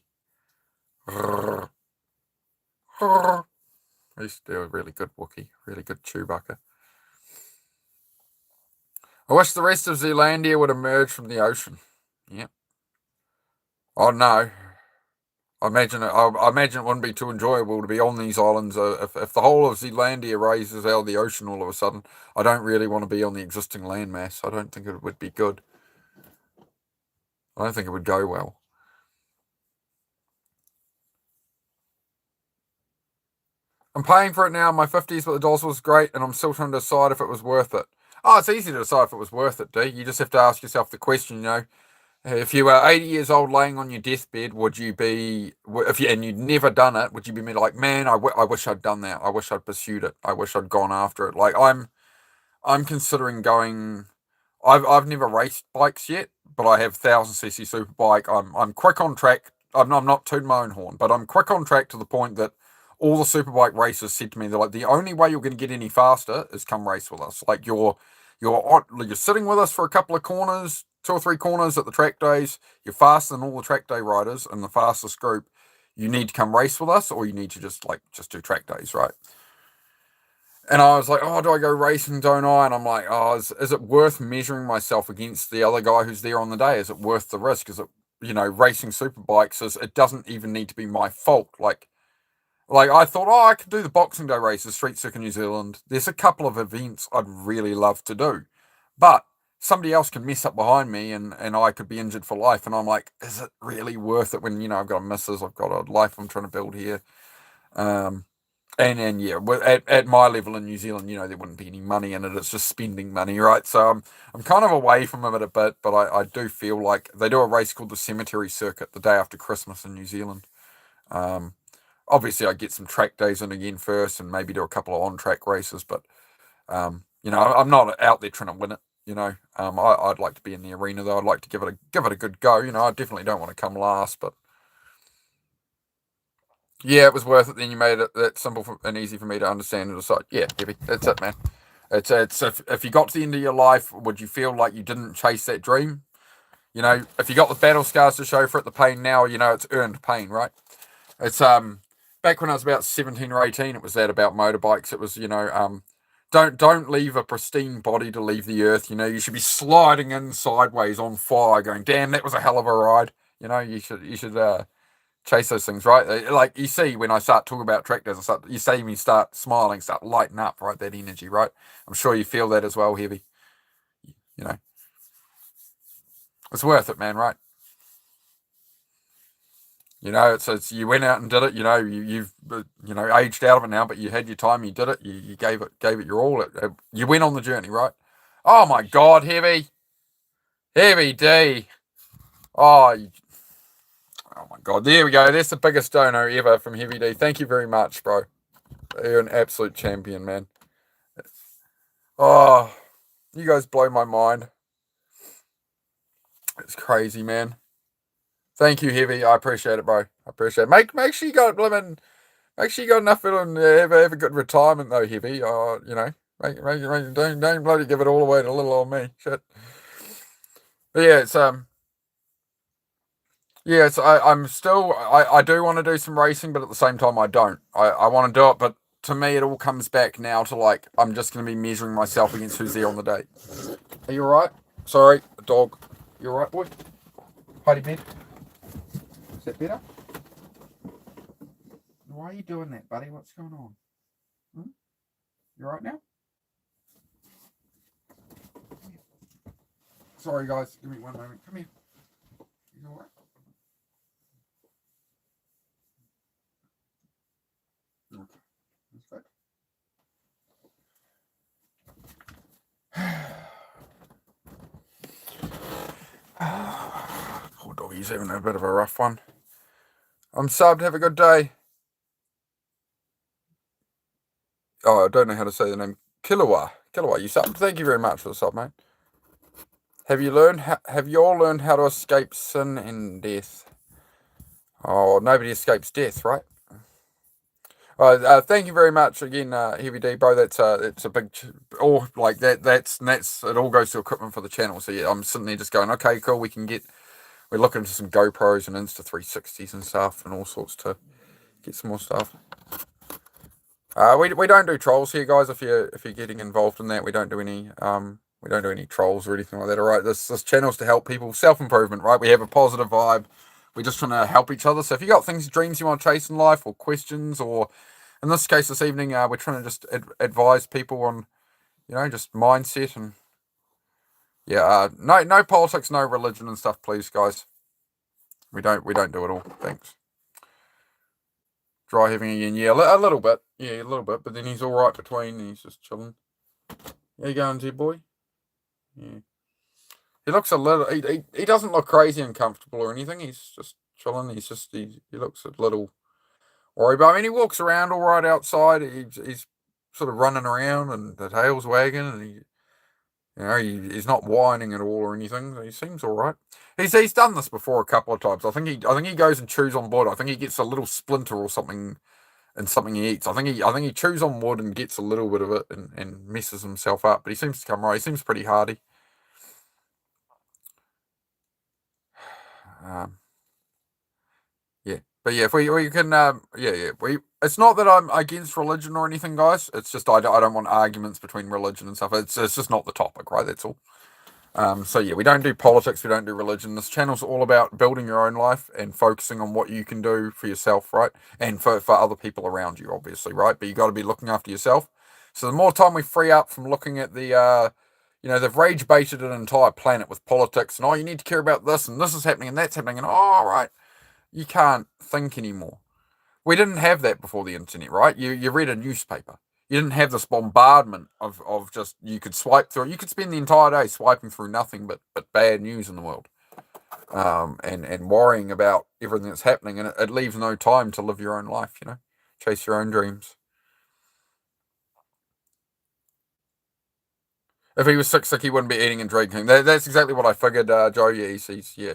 I used to do a really good Wookiee, really good Chewbacca. I wish the rest of Zealandia would emerge from the ocean. Yep. Oh no. I imagine it wouldn't be too enjoyable to be on these islands. If the whole of Zealandia raises out of the ocean all of a sudden, I don't really want to be on the existing landmass. I don't think it would be good. I don't think it would go well. I'm paying for it now in my 50s, but the DOS was great, and I'm still trying to decide if it was worth it. Oh, it's easy to decide if it was worth it, D. You just have to ask yourself the question, if you were 80 years old laying on your deathbed, would you be, and you'd never done it, would you be like, man, I wish I'd done that. I wish I'd pursued it. I wish I'd gone after it. Like I'm considering going, I've never raced bikes yet, but I have 1000cc super bike. I'm quick on track. I'm not tooting my own horn, but I'm quick on track to the point that all the superbike racers said to me, they're like, the only way you're going to get any faster is come race with us. Like you're sitting with us for a couple of corners, 2 or 3 corners at the track days. You're faster than all the track day riders and the fastest group. You need to come race with us, or you need to just do track days, right? And I was like, oh, do I go racing? Don't I? And I'm like, oh, is it worth measuring myself against the other guy who's there on the day? Is it worth the risk? Is it, racing super bikes is it doesn't even need to be my fault. Like I thought, oh, I could do the Boxing Day races, Street Circuit New Zealand. There's a couple of events I'd really love to do, but somebody else can mess up behind me and I could be injured for life. And I'm like, is it really worth it when, I've got a missus, I've got a life I'm trying to build here. And yeah, at my level in New Zealand, there wouldn't be any money in it. It's just spending money, right? So I'm kind of away from it a bit, but I do feel like they do a race called the Cemetery Circuit the day after Christmas in New Zealand. Obviously, I get some track days in again first, and maybe do a couple of on-track races. But I'm not out there trying to win it. I'd like to be in the arena though. I'd like to give it a good go. I definitely don't want to come last, but yeah, it was worth it. Then you made it that simple and easy for me to understand and decide. Yeah, Heavy, that's it, man. It's if you got to the end of your life, would you feel like you didn't chase that dream? If you got the battle scars to show for it, the pain now, it's earned pain, right? It's back when I was about 17 or 18, it was that about motorbikes. It was, don't leave a pristine body to leave the earth. You should be sliding in sideways on fire, going, damn, that was a hell of a ride. You should chase those things, right? Like you see when I start talking about tractors, you see me start smiling, start lighting up, right? That energy, right? I'm sure you feel that as well, Heavy. It's worth it, man, right? It's you went out and did it. You've aged out of it now, but you had your time. You did it. You gave it your all. You went on the journey, right? Oh my God, Heavy D. Oh my God, there we go. That's the biggest dono ever from Heavy D. Thank you very much, bro. You're an absolute champion, man. Oh, you guys blow my mind. It's crazy, man. Thank you, Heavy. I appreciate it, bro. I appreciate it. Make sure you got make sure you got enough for it and have a good retirement though, Heavy. Don't bloody give it all away to little old me. Shit. But I'm still I do want to do some racing, but at the same time I don't. I want to do it, but to me it all comes back now to like I'm just gonna be measuring myself against who's there on the day. Are you alright? Sorry, a dog. You alright, boy? Hidey bed. Is that better? Why are you doing that, buddy? What's going on? You alright now? Sorry, guys. Give me one moment. Come here. You alright? Okay. That's good. Poor doggy's having a bit of a rough one. I'm subbed. Have a good day. Oh, I don't know how to say the name. Kilowa, you subbed. Thank you very much for the sub, mate. Have you all learned how to escape sin and death? Oh, nobody escapes death, right? Thank you very much again, Heavy D, bro. It's a big, all like that. That's it. All goes to equipment for the channel. So yeah, I'm sitting there just going, okay, cool. We're looking into some GoPros and Insta360s and stuff and all sorts to get some more stuff. We don't do trolls here, guys. If you're getting involved in that, we don't do any trolls or anything like that. All right, this channel's to help people, self-improvement, right? We have a positive vibe. We're just trying to help each other. So if you got dreams you want to chase in life, or questions, or in this case this evening, we're trying to just advise people on, just mindset and no politics, no religion and stuff, please, guys. We don't do it all. Thanks. Dry heaving again, yeah, a little bit, but then he's all right between. He's just chilling. How you going, dear boy? Yeah. He looks a little. He doesn't look crazy uncomfortable or anything. He's just chilling. He looks a little worried. But I mean, he walks around all right outside. He's sort of running around and the tail's wagging, and he's not whining at all or anything. He seems all right. He's done this before a couple of times. I think he goes and chews on wood. I think he gets a little splinter or something in something he eats. I think he chews on wood and gets a little bit of it and messes himself up. But he seems to come right. He seems pretty hardy. But yeah, if we can, it's not that I'm against religion or anything, guys. It's just I don't want arguments between religion and stuff. It's just not the topic, right? That's all. So yeah, we don't do politics, we don't do religion. This channel's all about building your own life and focusing on what you can do for yourself, right? And for other people around you, obviously, right? But you got to be looking after yourself. So the more time we free up from looking at the, they've rage baited an entire planet with politics and, oh, you need to care about this and this is happening and that's happening and, oh, right, you can't think anymore. We didn't have that before the internet, right? You read a newspaper. You didn't have this bombardment of just, you could swipe through. You could spend the entire day swiping through nothing but bad news in the world, and worrying about everything that's happening, and it leaves no time to live your own life, chase your own dreams. If he was sick, he wouldn't be eating and drinking. That's exactly what I figured, Joe. Yeah,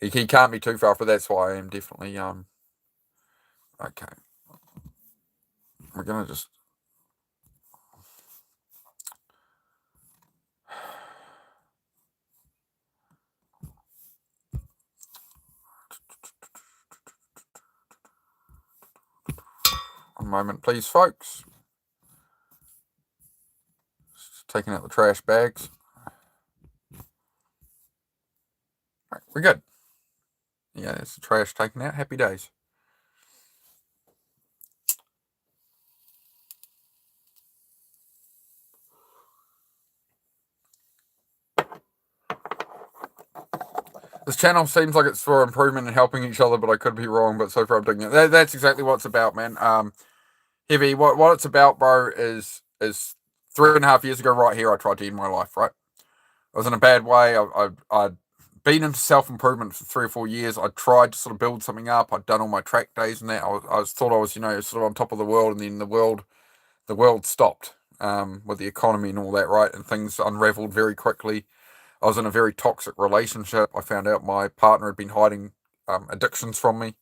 he can't be too far, but that's why I am definitely, okay. We're going to just, one moment, please, folks. Just taking out the trash bags. Right, we're good. Yeah, it's the trash taken out. Happy days. This channel seems like it's for improvement and helping each other, but I could be wrong. But so far I'm doing it. That's exactly what it's about, man. Heavy. What it's about, bro, is 3.5 years ago, right here, I tried to end my life. Right, I was in a bad way. I'd been into self improvement for 3 or 4 years. I tried to sort of build something up. I'd done all my track days and that. I thought I was, sort of on top of the world, and then the world stopped, with the economy and all that, right? And things unraveled very quickly. I was in a very toxic relationship. I found out my partner had been hiding addictions from me.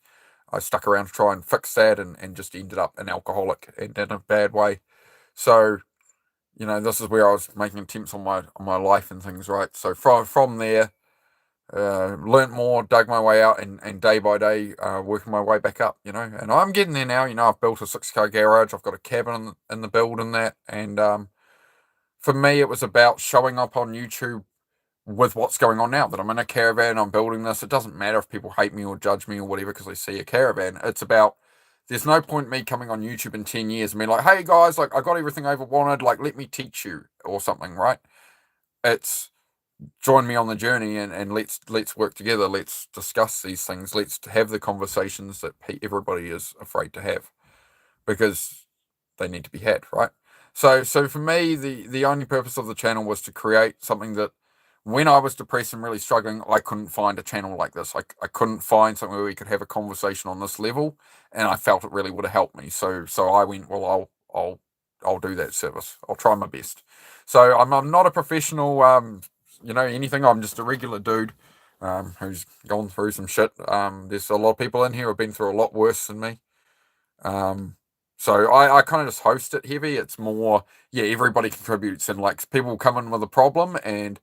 I stuck around to try and fix that, and just ended up an alcoholic and in a bad way. So, this is where I was making attempts on my life and things, right? So from there, learnt more, dug my way out, and day by day, working my way back up, and I'm getting there now. I've built a 6-car garage. I've got a cabin in the build and that. And for me, it was about showing up on YouTube with what's going on now, that I'm in a caravan, I'm building this. It doesn't matter if people hate me or judge me or whatever because they see a caravan. It's about, there's no point me coming on YouTube in 10 years and being like, hey guys, like I got everything I ever wanted, like let me teach you or something, right? It's join me on the journey, and let's work together. Let's discuss these things. Let's have the conversations that everybody is afraid to have, because they need to be had, right? So for me, the only purpose of the channel was to create something that, when I was depressed and really struggling, I couldn't find a channel like this. I couldn't find something where we could have a conversation on this level, and I felt it really would have helped me. So I went, well, I'll do that service. I'll try my best. So I'm not a professional, anything. I'm just a regular dude, who's gone through some shit. There's a lot of people in here who've been through a lot worse than me. So I kind of just host it heavy. It's more, everybody contributes, and like people come in with a problem, and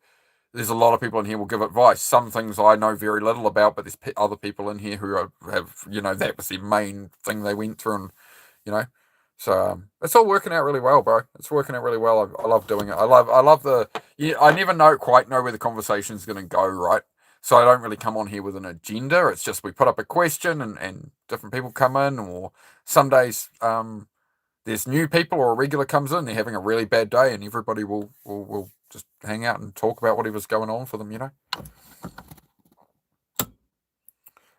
there's a lot of people in here will give advice. Some things I know very little about, but there's other people in here who have, that was the main thing they went through, and, so it's all working out really well, bro. It's working out really well. I love doing it. I love I never quite know where the conversation's going to go, right? So I don't really come on here with an agenda. It's just we put up a question, and different people come in, or some days there's new people, or a regular comes in, they're having a really bad day, and everybody will just hang out and talk about whatever's going on for them,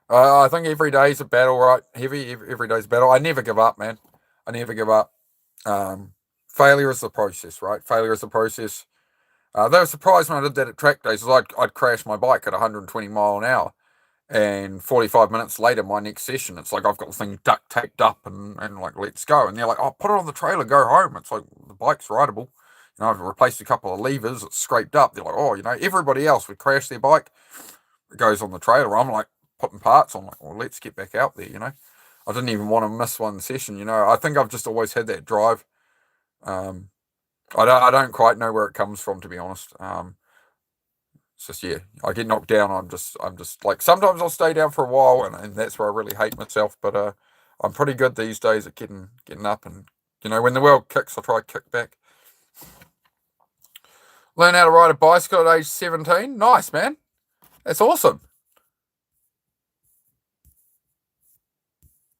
I think every day's a battle, right? Heavy, every day's a battle. I never give up, man. I never give up. Failure is the process, right? Failure is the process. They were surprised when I did that at track days. I'd crash my bike at 120 mile an hour, and 45 minutes later, my next session, it's like I've got the thing duct taped up, and like, let's go. And they're like, oh, put it on the trailer, go home. It's like, the bike's rideable. I've replaced a couple of levers, it's scraped up. They're like, oh, everybody else would crash their bike. It goes on the trailer. I'm like putting parts on, like, well, let's get back out there, I didn't even want to miss one session, I think I've just always had that drive. I don't quite know where it comes from, to be honest. It's just, I get knocked down. I'm just like, sometimes I'll stay down for a while, and that's where I really hate myself. But I'm pretty good these days at getting up, and when the world kicks, I try to kick back. Learn how to ride a bicycle at age 17. Nice, man. That's awesome.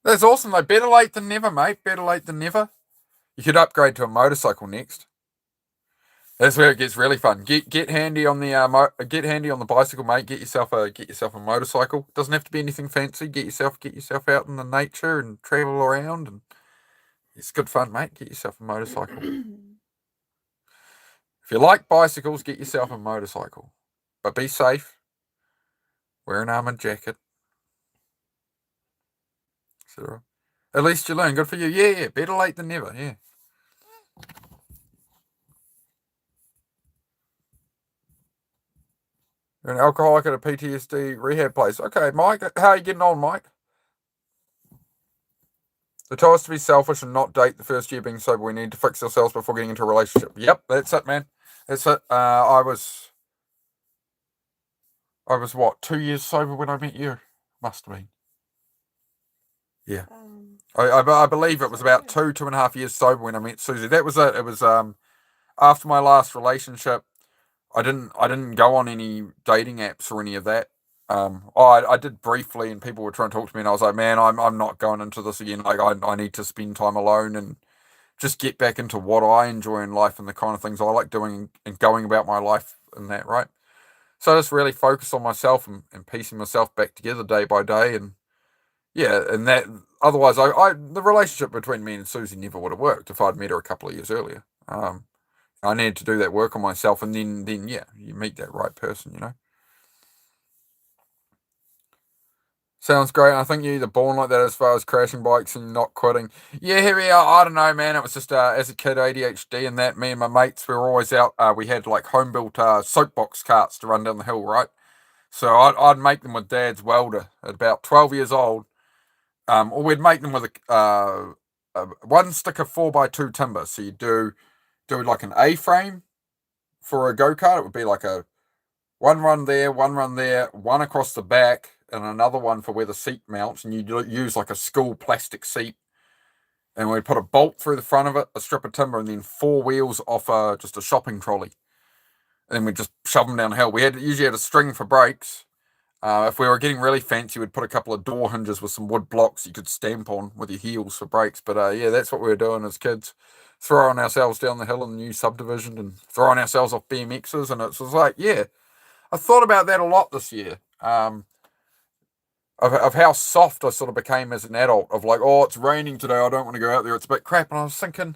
That's awesome, though. Better late than never, mate. Better late than never. You could upgrade to a motorcycle next. That's where it gets really fun. Get handy on the bicycle, mate. Get yourself a motorcycle. Doesn't have to be anything fancy. Get yourself out in the nature and travel around, and it's good fun, mate. Get yourself a motorcycle. If you like bicycles, get yourself a motorcycle, but be safe. Wear an armored jacket. So, at least you learn. Good for you. Yeah. Better late than never. Yeah. You're an alcoholic at a PTSD rehab place. Okay, Mike. How are you getting on, Mike? They told us to be selfish and not date the first year being sober. We need to fix ourselves before getting into a relationship. Yep, that's it, man. That's it. I was what, 2 years sober when I met you? Must have been. Yeah. I believe it was about 2.5 years sober when I met Susie. That was it. It was after my last relationship. I didn't go on any dating apps or any of that. I did briefly, and people were trying to talk to me, and I was like, man, I'm not going into this again. Like, I need to spend time alone and just get back into what I enjoy in life and the kind of things I like doing and going about my life and that, right? So I just really focus on myself and piecing myself back together day by day, and yeah, and that otherwise, the relationship between me and Susie never would have worked if I'd met her a couple of years earlier. I needed to do that work on myself, and then yeah, you meet that right person, you know. Sounds great. I think you're either born like that as far as crashing bikes and not quitting. Yeah, here we are. I don't know, man. It was just as a kid, ADHD and that. Me and my mates, we were always out. We had like home built soapbox carts to run down the hill, right? So I'd make them with Dad's welder at about 12 years old. Or we'd make them with a one stick of 4x2 timber. So you do like an A frame for a go kart. It would be like a one run there, one across the back, and another one for where the seat mounts. And you use like a school plastic seat. And we'd put a bolt through the front of it, a strip of timber, and then 4 wheels off just a shopping trolley. And then we'd just shove them down the hill. We usually had a string for brakes. If we were getting really fancy, we'd put a couple of door hinges with some wood blocks you could stamp on with your heels for brakes. But yeah, that's what we were doing as kids. Throwing ourselves down the hill in the new subdivision and throwing ourselves off BMXs. And it was like, yeah, I thought about that a lot this year. Of how soft I sort of became as an adult. Of like, oh, it's raining today. I don't want to go out there. It's a bit crap. And I was thinking,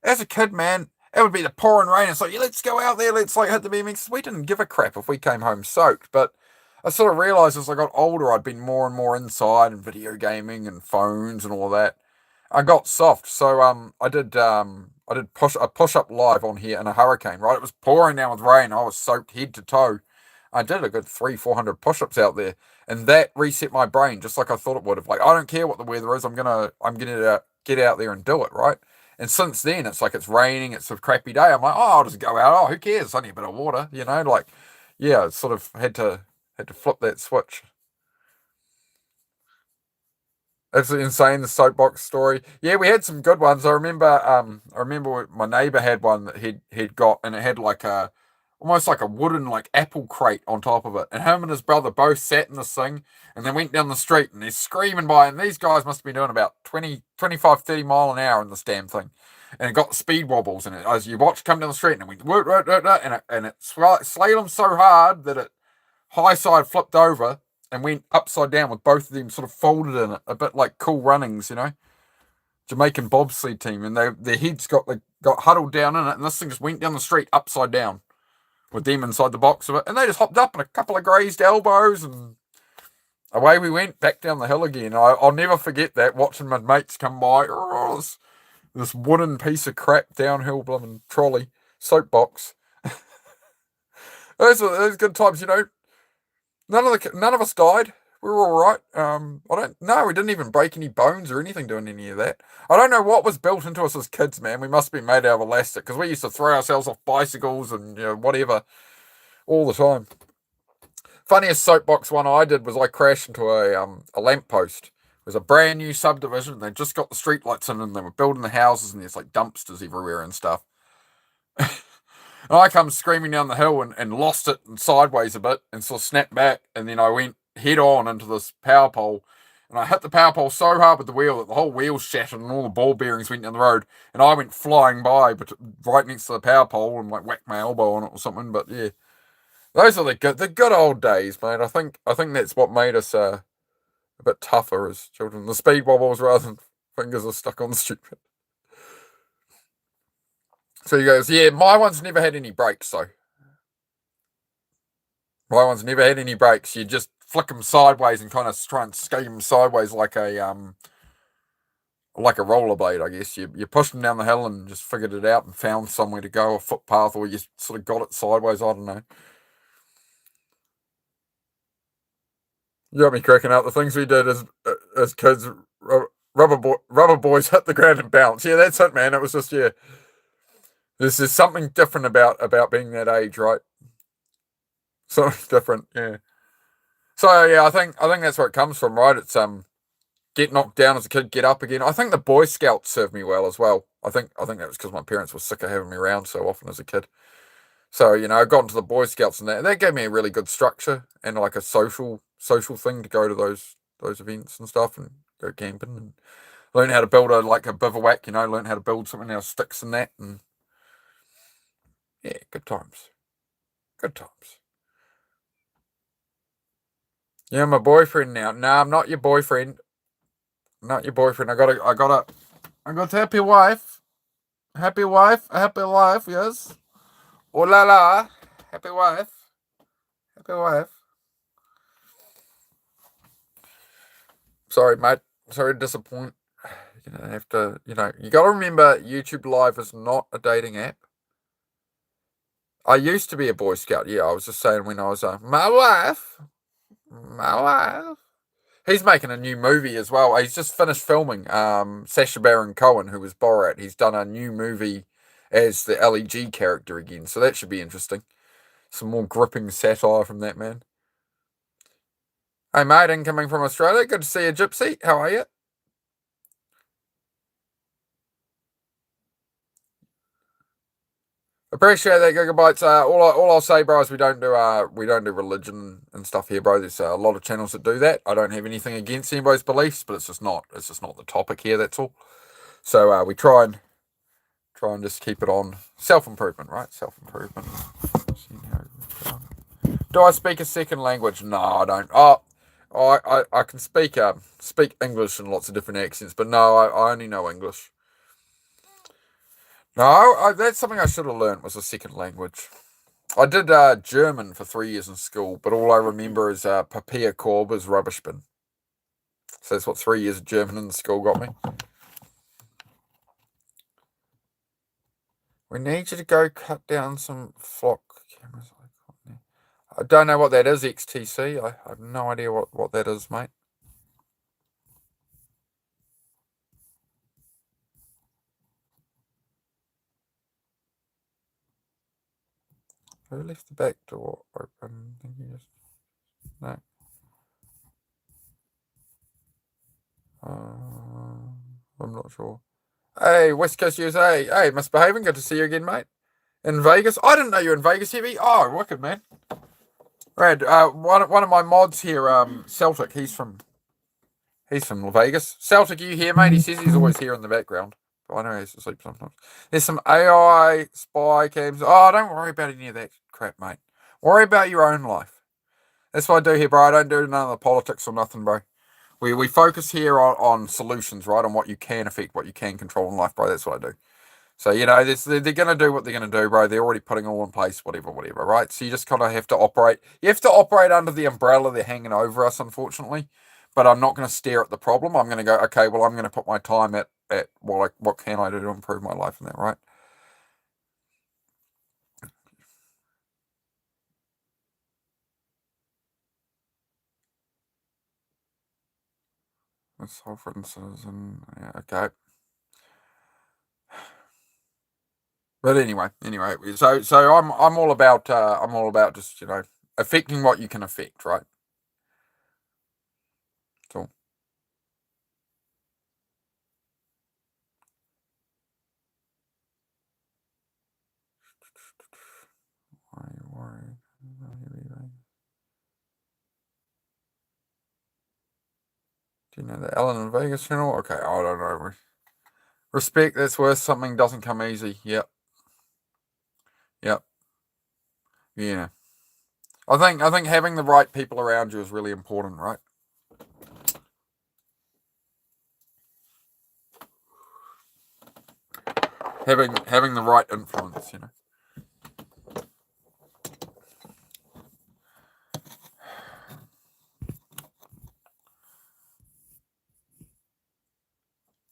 as a kid, man, it would be the pouring rain. It's like, yeah, let's go out there. Let's like hit the BMX. We didn't give a crap if we came home soaked. But I sort of realised as I got older, I'd been more and more inside and video gaming and phones and all that. I got soft, so I did a push up live on here in a hurricane. Right, it was pouring down with rain. I was soaked head to toe. I did a good 300-400 push ups out there, and that reset my brain just like I thought it would have. Like, I don't care what the weather is. I'm gonna get out there and do it, right? And since then, it's like it's raining. It's a crappy day. I'm like, oh, I'll just go out. Oh, who cares? It's only a bit of water, you know. Like, yeah, it sort of had to flip that switch. It's insane, the soapbox story. Yeah, we had some good ones. I remember my neighbour had one that he'd got, and it had like a almost like a wooden like apple crate on top of it. And him and his brother both sat in this thing, and they went down the street, and they're screaming by, and these guys must be doing about 20, 25, 30 mile an hour in this damn thing. And it got speed wobbles, and as you watch come down the street, and it went woot, woot, woot, woot, and it slalom so hard that it high side flipped over and went upside down with both of them sort of folded in it, a bit like Cool Runnings, you know, Jamaican bobsled team, and their heads got huddled down in it, and this thing just went down the street upside down with them inside the box of it, and they just hopped up on a couple of grazed elbows, and away we went back down the hill again. I'll never forget that, watching my mates come by, this wooden piece of crap downhill blooming trolley soapbox. Those good times, you know. None of us died. We were all right. I don't know. We didn't even break any bones or anything doing any of that. I don't know what was built into us as kids, man. We must be made out of elastic because we used to throw ourselves off bicycles and whatever all the time. Funniest soapbox one I did was I crashed into a lamppost. It was a brand new subdivision. They just got the streetlights in, and they were building the houses, and there's like dumpsters everywhere and stuff. And I come screaming down the hill and lost it and sideways a bit and sort of snapped back. And then I went head on into this power pole. And I hit the power pole so hard with the wheel that the whole wheel shattered and all the ball bearings went down the road. And I went flying by, but right next to the power pole and like whacked my elbow on it or something. But yeah, those are the good old days, mate. I think that's what made us a bit tougher as children. The speed wobbles rather than fingers are stuck on the stupid. So he goes, yeah, my one's never had any brakes though. My one's never had any brakes. You just flick them sideways and kind of try and skate them sideways like a rollerblade, I guess. You pushed them down the hill and just figured it out and found somewhere to go, a footpath, or you sort of got it sideways. I don't know. You got me cracking up. The things we did as kids, rubber boys hit the ground and bounce. Yeah, that's it, man. It was just yeah. There's something different about being that age, right? Something different, yeah. So yeah, I think that's where it comes from, right? It's get knocked down as a kid, get up again. I think the Boy Scouts served me well as well. I think that was because my parents were sick of having me around so often as a kid. So I got into the Boy Scouts and that gave me a really good structure and like a social thing to go to those events and stuff and go camping and learn how to build a bivouac. Learn how to build something out of sticks and that and yeah, good times, good times. Yeah, I'm a boyfriend now. No, I'm not your boyfriend. Not your boyfriend. I got a happy wife. Happy wife. A happy life, yes. Oh la la. Happy wife. Happy wife. Sorry, mate. Sorry to disappoint. Have to, you got to remember YouTube Live is not a dating app. I used to be a Boy Scout. Yeah, I was just saying when I was my wife. My wife. He's making a new movie as well. He's just finished filming. Sacha Baron Cohen, who was Borat, he's done a new movie as the LEG character again. So that should be interesting. Some more gripping satire from that man. Hey mate, incoming from Australia. Good to see you, Gypsy. How are you? Appreciate that, gigabytes. All I'll say, bro, is we don't do religion and stuff here, bro. There's a lot of channels that do that. I don't have anything against anybody's beliefs, but it's just not the topic here. That's all. So we try and just keep it on self improvement, right? Self improvement. Do I speak a second language? No, I don't. Oh, I can speak English in lots of different accents, but no, I only know English. No, that's something I should have learned was a second language. I did German for 3 years in school, but all I remember is Papier Korb is rubbish bin. So that's what 3 years of German in school got me. We need you to go cut down some flock cameras. I don't know what that is, XTC. I have no idea what that is, mate. Who left the back door open? No. I'm not sure. Hey, West Coast USA. Hey, misbehaving. Good to see you again, mate. In Vegas. I didn't know you were in Vegas, Heavy. Oh, wicked, man. Brad, one of my mods here, Celtic. He's from Vegas. Celtic, you here, mate? He says he's always here in the background. I know he's asleep sometimes. There's some AI spy cams. Oh, don't worry about any of that crap, mate. Worry about your own life. That's what I do here, bro. I don't do none of the politics or nothing, bro. We focus here on solutions, right? On what you can affect, what you can control in life, bro. That's what I do. So, they're going to do what they're going to do, bro. They're already putting all in place, whatever, right? So you just kind of have to operate. You have to operate under the umbrella they're hanging over us, unfortunately. But I'm not going to stare at the problem. I'm going to go, okay, well, I'm going to put my time at what can I do to improve my life in that, right? That's references and yeah, okay. But anyway, so I'm all about just affecting what you can affect, right? So Why are you worried? Do you know the Ellen in Vegas channel? Okay, I don't know. Respect, that's worth something, doesn't come easy. Yep. Yep. Yeah. I think having the right people around you is really important, right? Having the right influence, you know.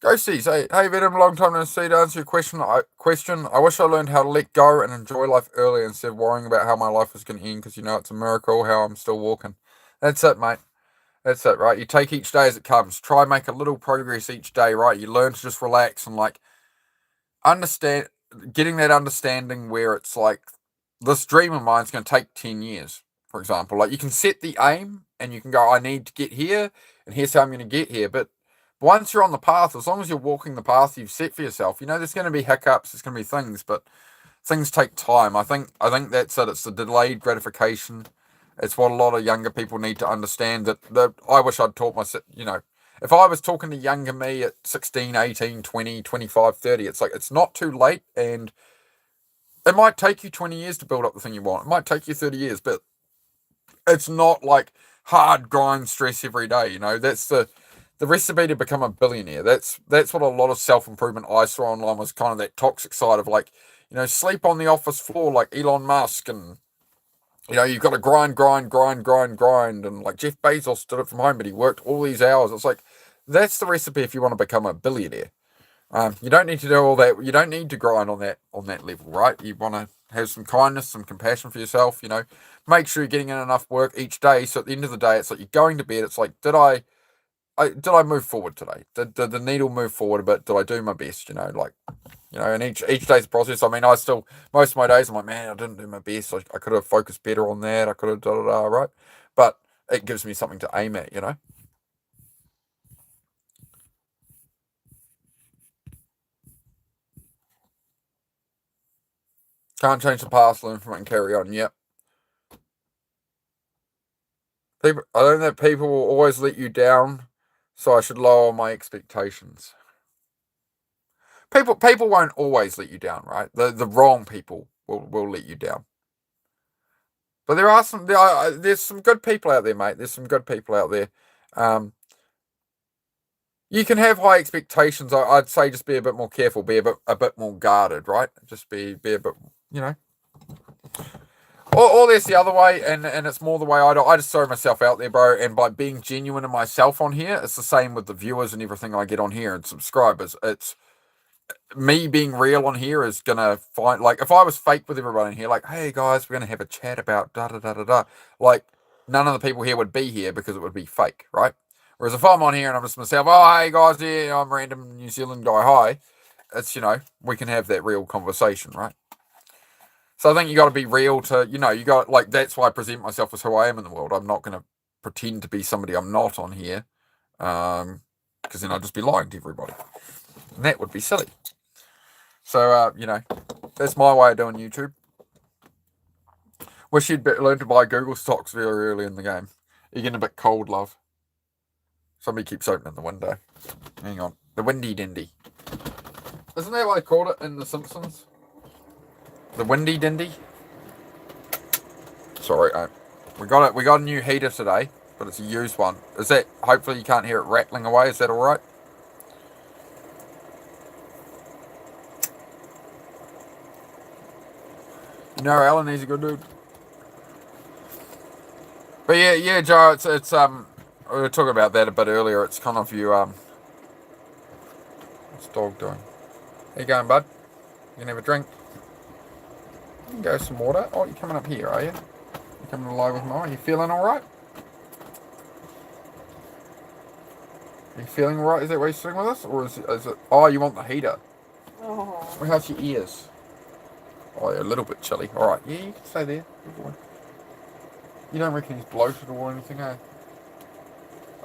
Ghosties, hey Venom, long time no see. To answer your question, I wish I learned how to let go and enjoy life early instead of worrying about how my life was going to end, because you know it's a miracle how I'm still walking. That's it, mate. That's it, right? You take each day as it comes. Try and make a little progress each day, right? You learn to just relax and like understand, getting that understanding where it's like this dream of mine's going to take 10 years, for example. Like you can set the aim and you can go, I need to get here and here's how I'm going to get here. But once you're on the path, as long as you're walking the path you've set for yourself, you know, there's going to be hiccups, there's going to be things, but things take time. I think that's it. It's the delayed gratification. It's what a lot of younger people need to understand, that I wish I'd taught myself, you know, if I was talking to younger me at 16, 18, 20, 25, 30, it's like, it's not too late, and it might take you 20 years to build up the thing you want. It might take you 30 years, but it's not like hard grind stress every day, you know. That's the recipe to become a billionaire. That's what a lot of self-improvement I saw online was kind of that toxic side of like, you know, sleep on the office floor like Elon Musk, and you know, you've got to grind, and like Jeff Bezos did it from home, but he worked all these hours. It's like, that's the recipe if you want to become a billionaire. You don't need to do all that. You don't need to grind on that level, right? You want to have some kindness, some compassion for yourself. You know, make sure you're getting in enough work each day. So at the end of the day, it's like you're going to bed. It's like, did I move forward today? Did the needle move forward a bit? Did I do my best? You know, like, you know, and each day's a process. I mean, I still, most of my days I'm like, man, I didn't do my best. I could have focused better on that. I could have right? But it gives me something to aim at, you know. Can't change the past, learn from it, and carry on. Yep. People, I don't think people will always let you down, so I should lower my expectations. People won't always let you down, right? The wrong people will let you down. But there's some good people out there, mate. There's some good people out there. You can have high expectations. I'd say just be a bit more careful, be a bit more guarded, right? Just be a bit, you know. Or there's the other way, and it's more the way I just throw myself out there, bro. And by being genuine in myself on here, it's the same with the viewers and everything I get on here and subscribers. It's me being real on here is gonna find, like, if I was fake with everybody in here, like, hey guys, we're gonna have a chat about da da da da da, like, none of the people here would be here because it would be fake, right? Whereas if I'm on here and I'm just myself, oh hey guys, yeah, I'm random New Zealand guy, hi, it's, you know, we can have that real conversation, right? So I think you got to be real to, you know, you got, like, that's why I present myself as who I am in the world. I'm not going to pretend to be somebody I'm not on here, because then I'd just be lying to everybody, and that would be silly. So, you know, that's my way of doing YouTube. Wish you'd learned to buy Google stocks very early in the game. You're getting a bit cold, love. Somebody keeps opening the window. Hang on. The windy dindy. Isn't that what they called it in The Simpsons? The windy dindy? Sorry, we got a new heater today, but it's a used one. Is that, hopefully you can't hear it rattling away, is that alright? You know, Alan, he's a good dude. But yeah, Joe, it's we were talking about that a bit earlier. It's kind of you, what's the dog doing? How you going, bud? You gonna have a drink? You can go some water. Oh, you're coming up here, are you? You're coming alive with Mama. You feeling alright? Are you feeling alright? Is that why you're sitting with us? Or is it, oh, you want the heater? Oh. Well, how's your ears? Oh, you're a little bit chilly. Alright, yeah, you can stay there. Good boy. You don't reckon he's bloated or anything, eh?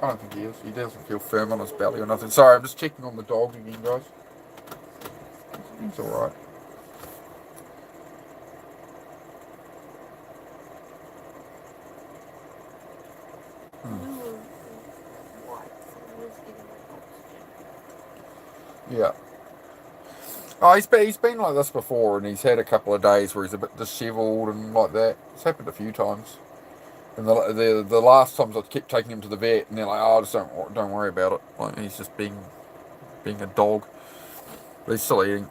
I don't think he is. He doesn't feel firm on his belly or nothing. Sorry, I'm just checking on the dog again, guys. He's alright. Yeah. Oh, he's been like this before, and he's had a couple of days where he's a bit dishevelled and like that. It's happened a few times. And the last times I kept taking him to the vet, and they're like, "Oh, just don't worry about it." Like he's just being a dog. But he's still eating.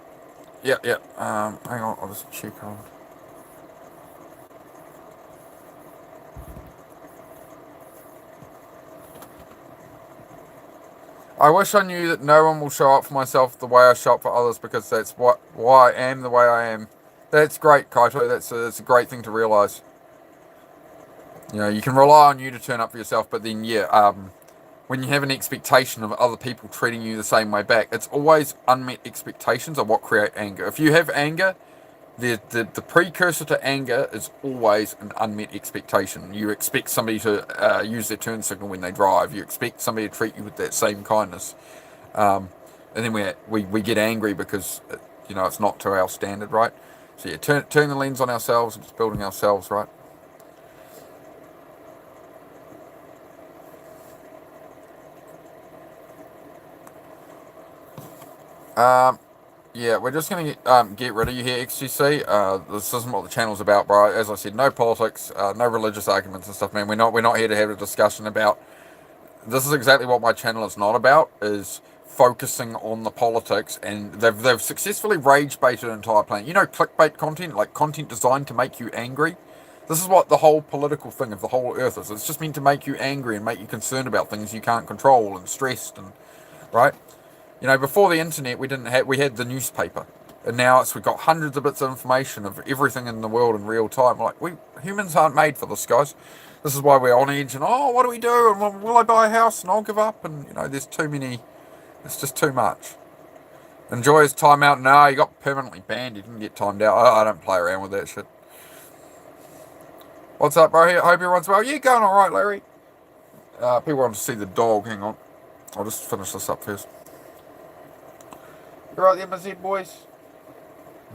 Yeah, yeah. Hang on, I'll just check on. I wish I knew that no one will show up for myself the way I show up for others, because that's why I am the way I am. That's great, Kaito. That's a great thing to realise. You know, you can rely on you to turn up for yourself, but then when you have an expectation of other people treating you the same way back, it's always unmet expectations are what create anger. If you have anger, the precursor to anger is always an unmet expectation. You expect somebody to use their turn signal when they drive. You expect somebody to treat you with that same kindness. And then we get angry because it's not to our standard, right? So yeah, turn the lens on ourselves and just building ourselves, right? Yeah, we're just gonna get rid of you here, XGC. This isn't what the channel's about, bro. As I said, no politics, no religious arguments and stuff, man. We're not here to have a discussion about. This is exactly what my channel is not about. Is focusing on the politics, and they've successfully rage baited an entire planet. You know, clickbait content, like content designed to make you angry. This is what the whole political thing of the whole earth is. It's just meant to make you angry and make you concerned about things you can't control and stressed and right. You know, before the internet, we had the newspaper, and now we've got hundreds of bits of information of everything in the world in real time. Like humans aren't made for this, guys. This is why we're on edge and what do we do? And will I buy a house? And I'll give up. And there's too many. It's just too much. Enjoy his time out. No, he got permanently banned. He didn't get timed out. I don't play around with that shit. What's up, bro? Hope everyone's well. You going all right, Larry? People want to see the dog. Hang on. I'll just finish this up first. You right there, my Z boys?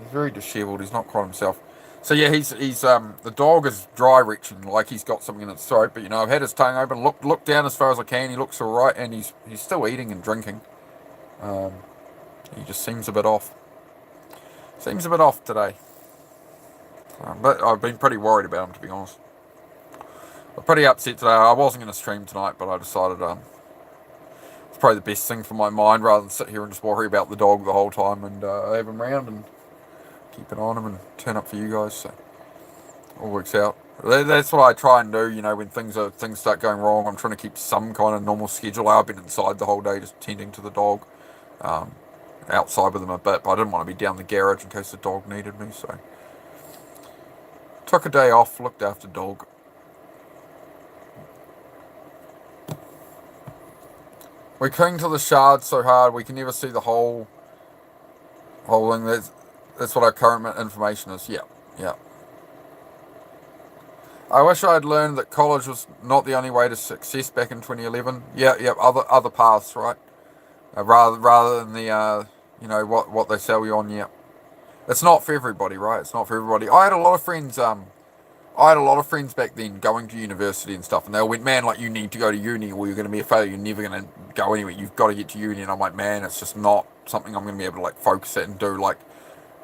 He's very dishevelled. He's not quite himself. So yeah, he's the dog is dry retching, like he's got something in its throat. But I've had his tongue open, look down as far as I can. He looks all right, and he's still eating and drinking. He just seems a bit off. Seems a bit off today. But I've been pretty worried about him, to be honest. I'm pretty upset today. I wasn't going to stream tonight, but I decided it's probably the best thing for my mind rather than sit here and just worry about the dog the whole time and have him around and keep an eye on him and turn up for you guys. So all works out. That's what I try and do. When things start going wrong, I'm trying to keep some kind of normal schedule. I've been inside the whole day just tending to the dog, outside with him a bit, but I didn't want to be down the garage in case the dog needed me. So took a day off, looked after dog. We cling to the shards so hard we can never see the whole thing. That's what our current information is. Yeah. I wish I had learned that college was not the only way to success back in 2011. Yeah. Other paths, right? Rather than the what they sell you on. Yeah. It's not for everybody, right? It's not for everybody. I had a lot of friends. I had a lot of friends back then going to university and stuff, and they all went, man, like, you need to go to uni or you're going to be a failure. You're never going to go anywhere. You've got to get to uni. And I'm like, man, it's just not something I'm going to be able to, like, focus at and do. Like,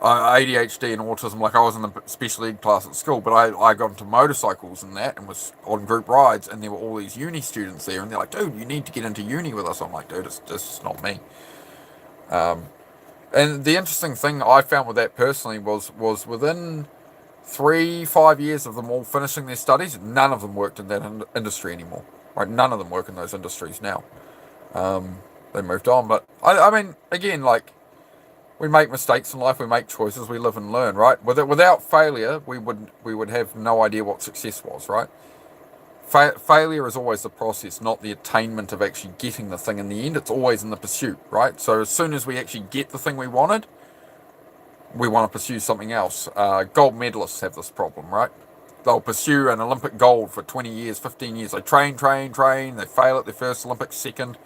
ADHD and autism, like, I was in the special ed class at school, but I got into motorcycles and that and was on group rides, and there were all these uni students there, and they're like, dude, you need to get into uni with us. I'm like, dude, it's just not me. And the interesting thing I found with that personally was within 3-5 years of them all finishing their studies, none of them worked in that industry anymore. Right, none of them work in those industries now. They moved on, but I mean, again, like, we make mistakes in life, we make choices, we live and learn, right? Without failure, we would have no idea what success was, right? Failure is always the process, not the attainment of actually getting the thing in the end. It's always in the pursuit, right? So as soon as we actually get the thing we wanted, we want to pursue something else. Gold medalists have this problem, right? They'll pursue an Olympic gold for 20 years, 15 years. They train. They fail at their first Olympics, second.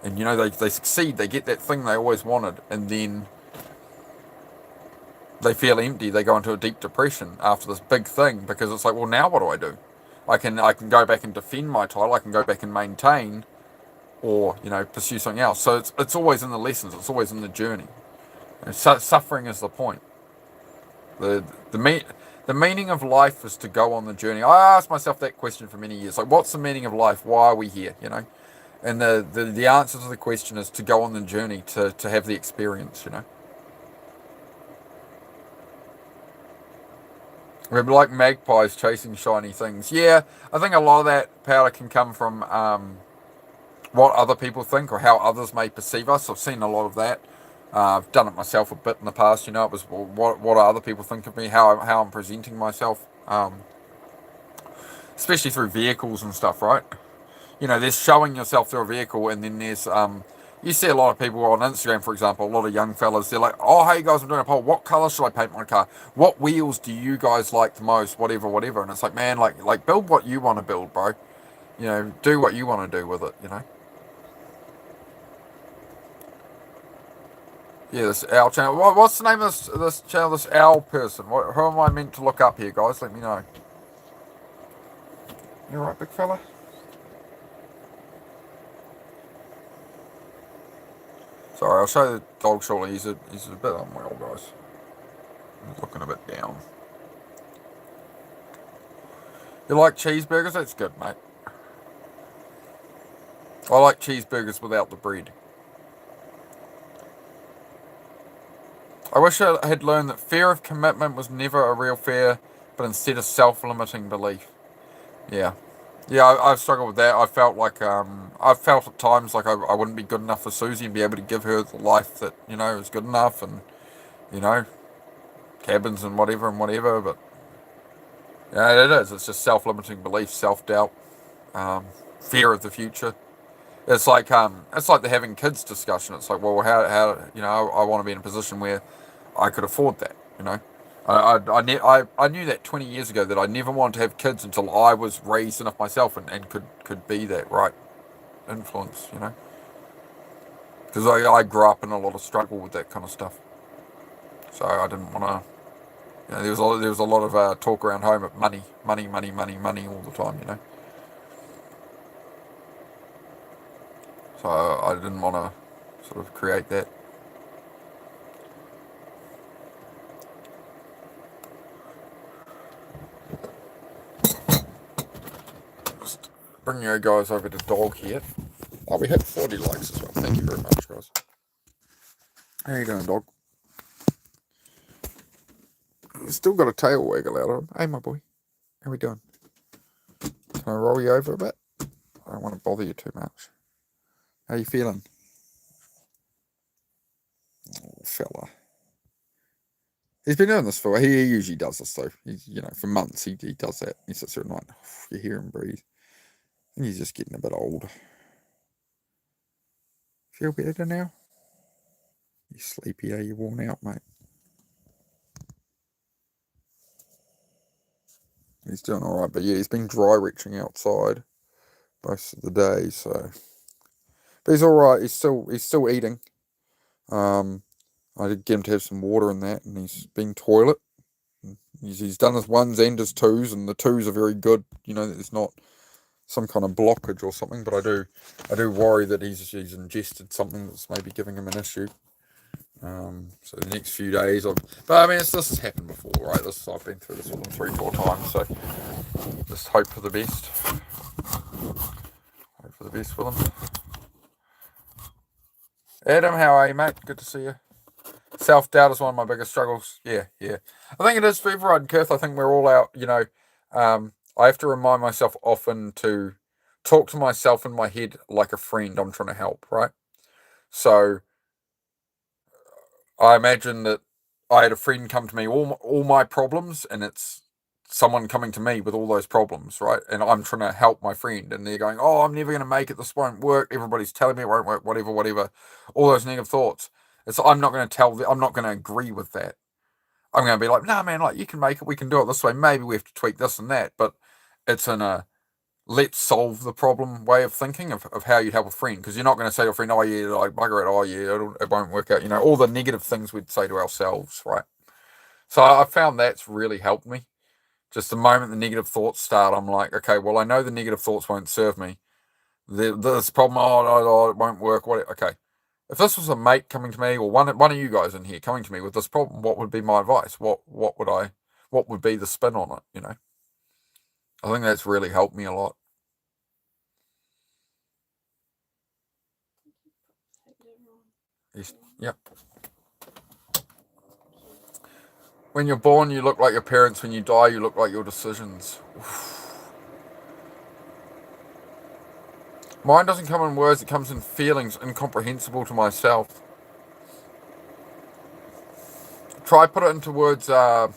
And, they succeed. They get that thing they always wanted. And then they feel empty. They go into a deep depression after this big thing because it's like, well, now what do I do? I can go back and defend my title. I can go back and maintain. or pursue something else. So it's always in the lessons. It's always in the journey. Suffering is the point. The the me- the meaning of life is to go on the journey. I asked myself that question for many years. Like, what's the meaning of life? Why are we here? And the answer to the question is to go on the journey, to have the experience. We're like magpies chasing shiny things. Yeah, I think a lot of that power can come from what other people think or how others may perceive us. I've seen a lot of that. I've done it myself a bit in the past. It was what do other people think of me, how I'm presenting myself, especially through vehicles and stuff, right? There's showing yourself through a vehicle, and then there's you see a lot of people on Instagram, for example, a lot of young fellas. They're like, "Oh, hey guys, I'm doing a poll. What color should I paint my car? What wheels do you guys like the most? Whatever, whatever." And it's like, man, like build what you want to build, bro. Do what you want to do with it. Yeah, this owl channel. What's the name of this channel? This owl person. Who am I meant to look up here, guys? Let me know. You alright, big fella? Sorry, I'll show the dog shortly. He's a bit unwell, guys. He's looking a bit down. You like cheeseburgers? That's good, mate. I like cheeseburgers without the bread. I wish I had learned that fear of commitment was never a real fear, but instead a self-limiting belief. Yeah. Yeah, I've struggled with that. I felt at times like I wouldn't be good enough for Susie and be able to give her the life that, is good enough, and, you know, cabins and whatever, but, yeah, it is. It's just self-limiting belief, self-doubt, fear of the future. It's like the having kids discussion. It's like, well, how I want to be in a position where I could afford that. I knew that 20 years ago that I never wanted to have kids until I was raised enough myself and could be that right influence. Because I grew up in a lot of struggle with that kind of stuff. So I didn't want to. There was a lot of talk around home of money, money, money, money, money all the time. So I didn't want to sort of create that. Just bring you guys over to dog here. Oh, we hit 40 likes as well. Thank you very much, guys. How you doing, dog? He's still got a tail waggle out of him. Hey, my boy. How we doing? Can I roll you over a bit? I don't want to bother you too much. How you feeling? Oh, fella. He's been doing this for. He usually does this though. For months he does that. He sits there at night. You hear him breathe. I think he's just getting a bit old. Feel better now? You sleepy? Are you worn out, mate? He's doing all right, but yeah, he's been dry retching outside most of the day. So, but he's all right. He's still eating. I did get him to have some water and that, and he's been toilet. He's done his ones and his twos, and the twos are very good. There's not some kind of blockage or something, but I do worry that he's ingested something that's maybe giving him an issue. So the next few days, but I mean, this has happened before, right? I've been through this with him 3-4 times, so just hope for the best. Hope for the best with him. Adam, how are you, mate? Good to see you. Self-doubt is one of my biggest struggles. Yeah. I think it is for everyone, Kirth. I think we're all out, I have to remind myself often to talk to myself in my head like a friend I'm trying to help, right? So I imagine that I had a friend come to me, all my problems, and it's someone coming to me with all those problems, right? And I'm trying to help my friend, and they're going, "Oh, I'm never going to make it. This won't work. Everybody's telling me it won't work. Whatever. All those negative thoughts. I'm not going to I'm not going to agree with that. I'm going to be like, "Nah, man. Like, you can make it. We can do it this way. Maybe we have to tweak this and that, but it's in a let's solve the problem way of thinking of how you'd help a friend, because you're not going to say to a friend, oh yeah, like bugger it, oh yeah, it won't work out, all the negative things we'd say to ourselves, right? So I found that's really helped me. Just the moment the negative thoughts start, I'm like, okay, well, I know the negative thoughts won't serve me, this problem, oh, it won't work. What? Okay. If this was a mate coming to me, or one of you guys in here coming to me with this problem, what would be my advice? What would be the spin on it? I think that's really helped me a lot. Yep. When you're born, you look like your parents. When you die, you look like your decisions. Mine doesn't come in words, it comes in feelings incomprehensible to myself. Try put it into words on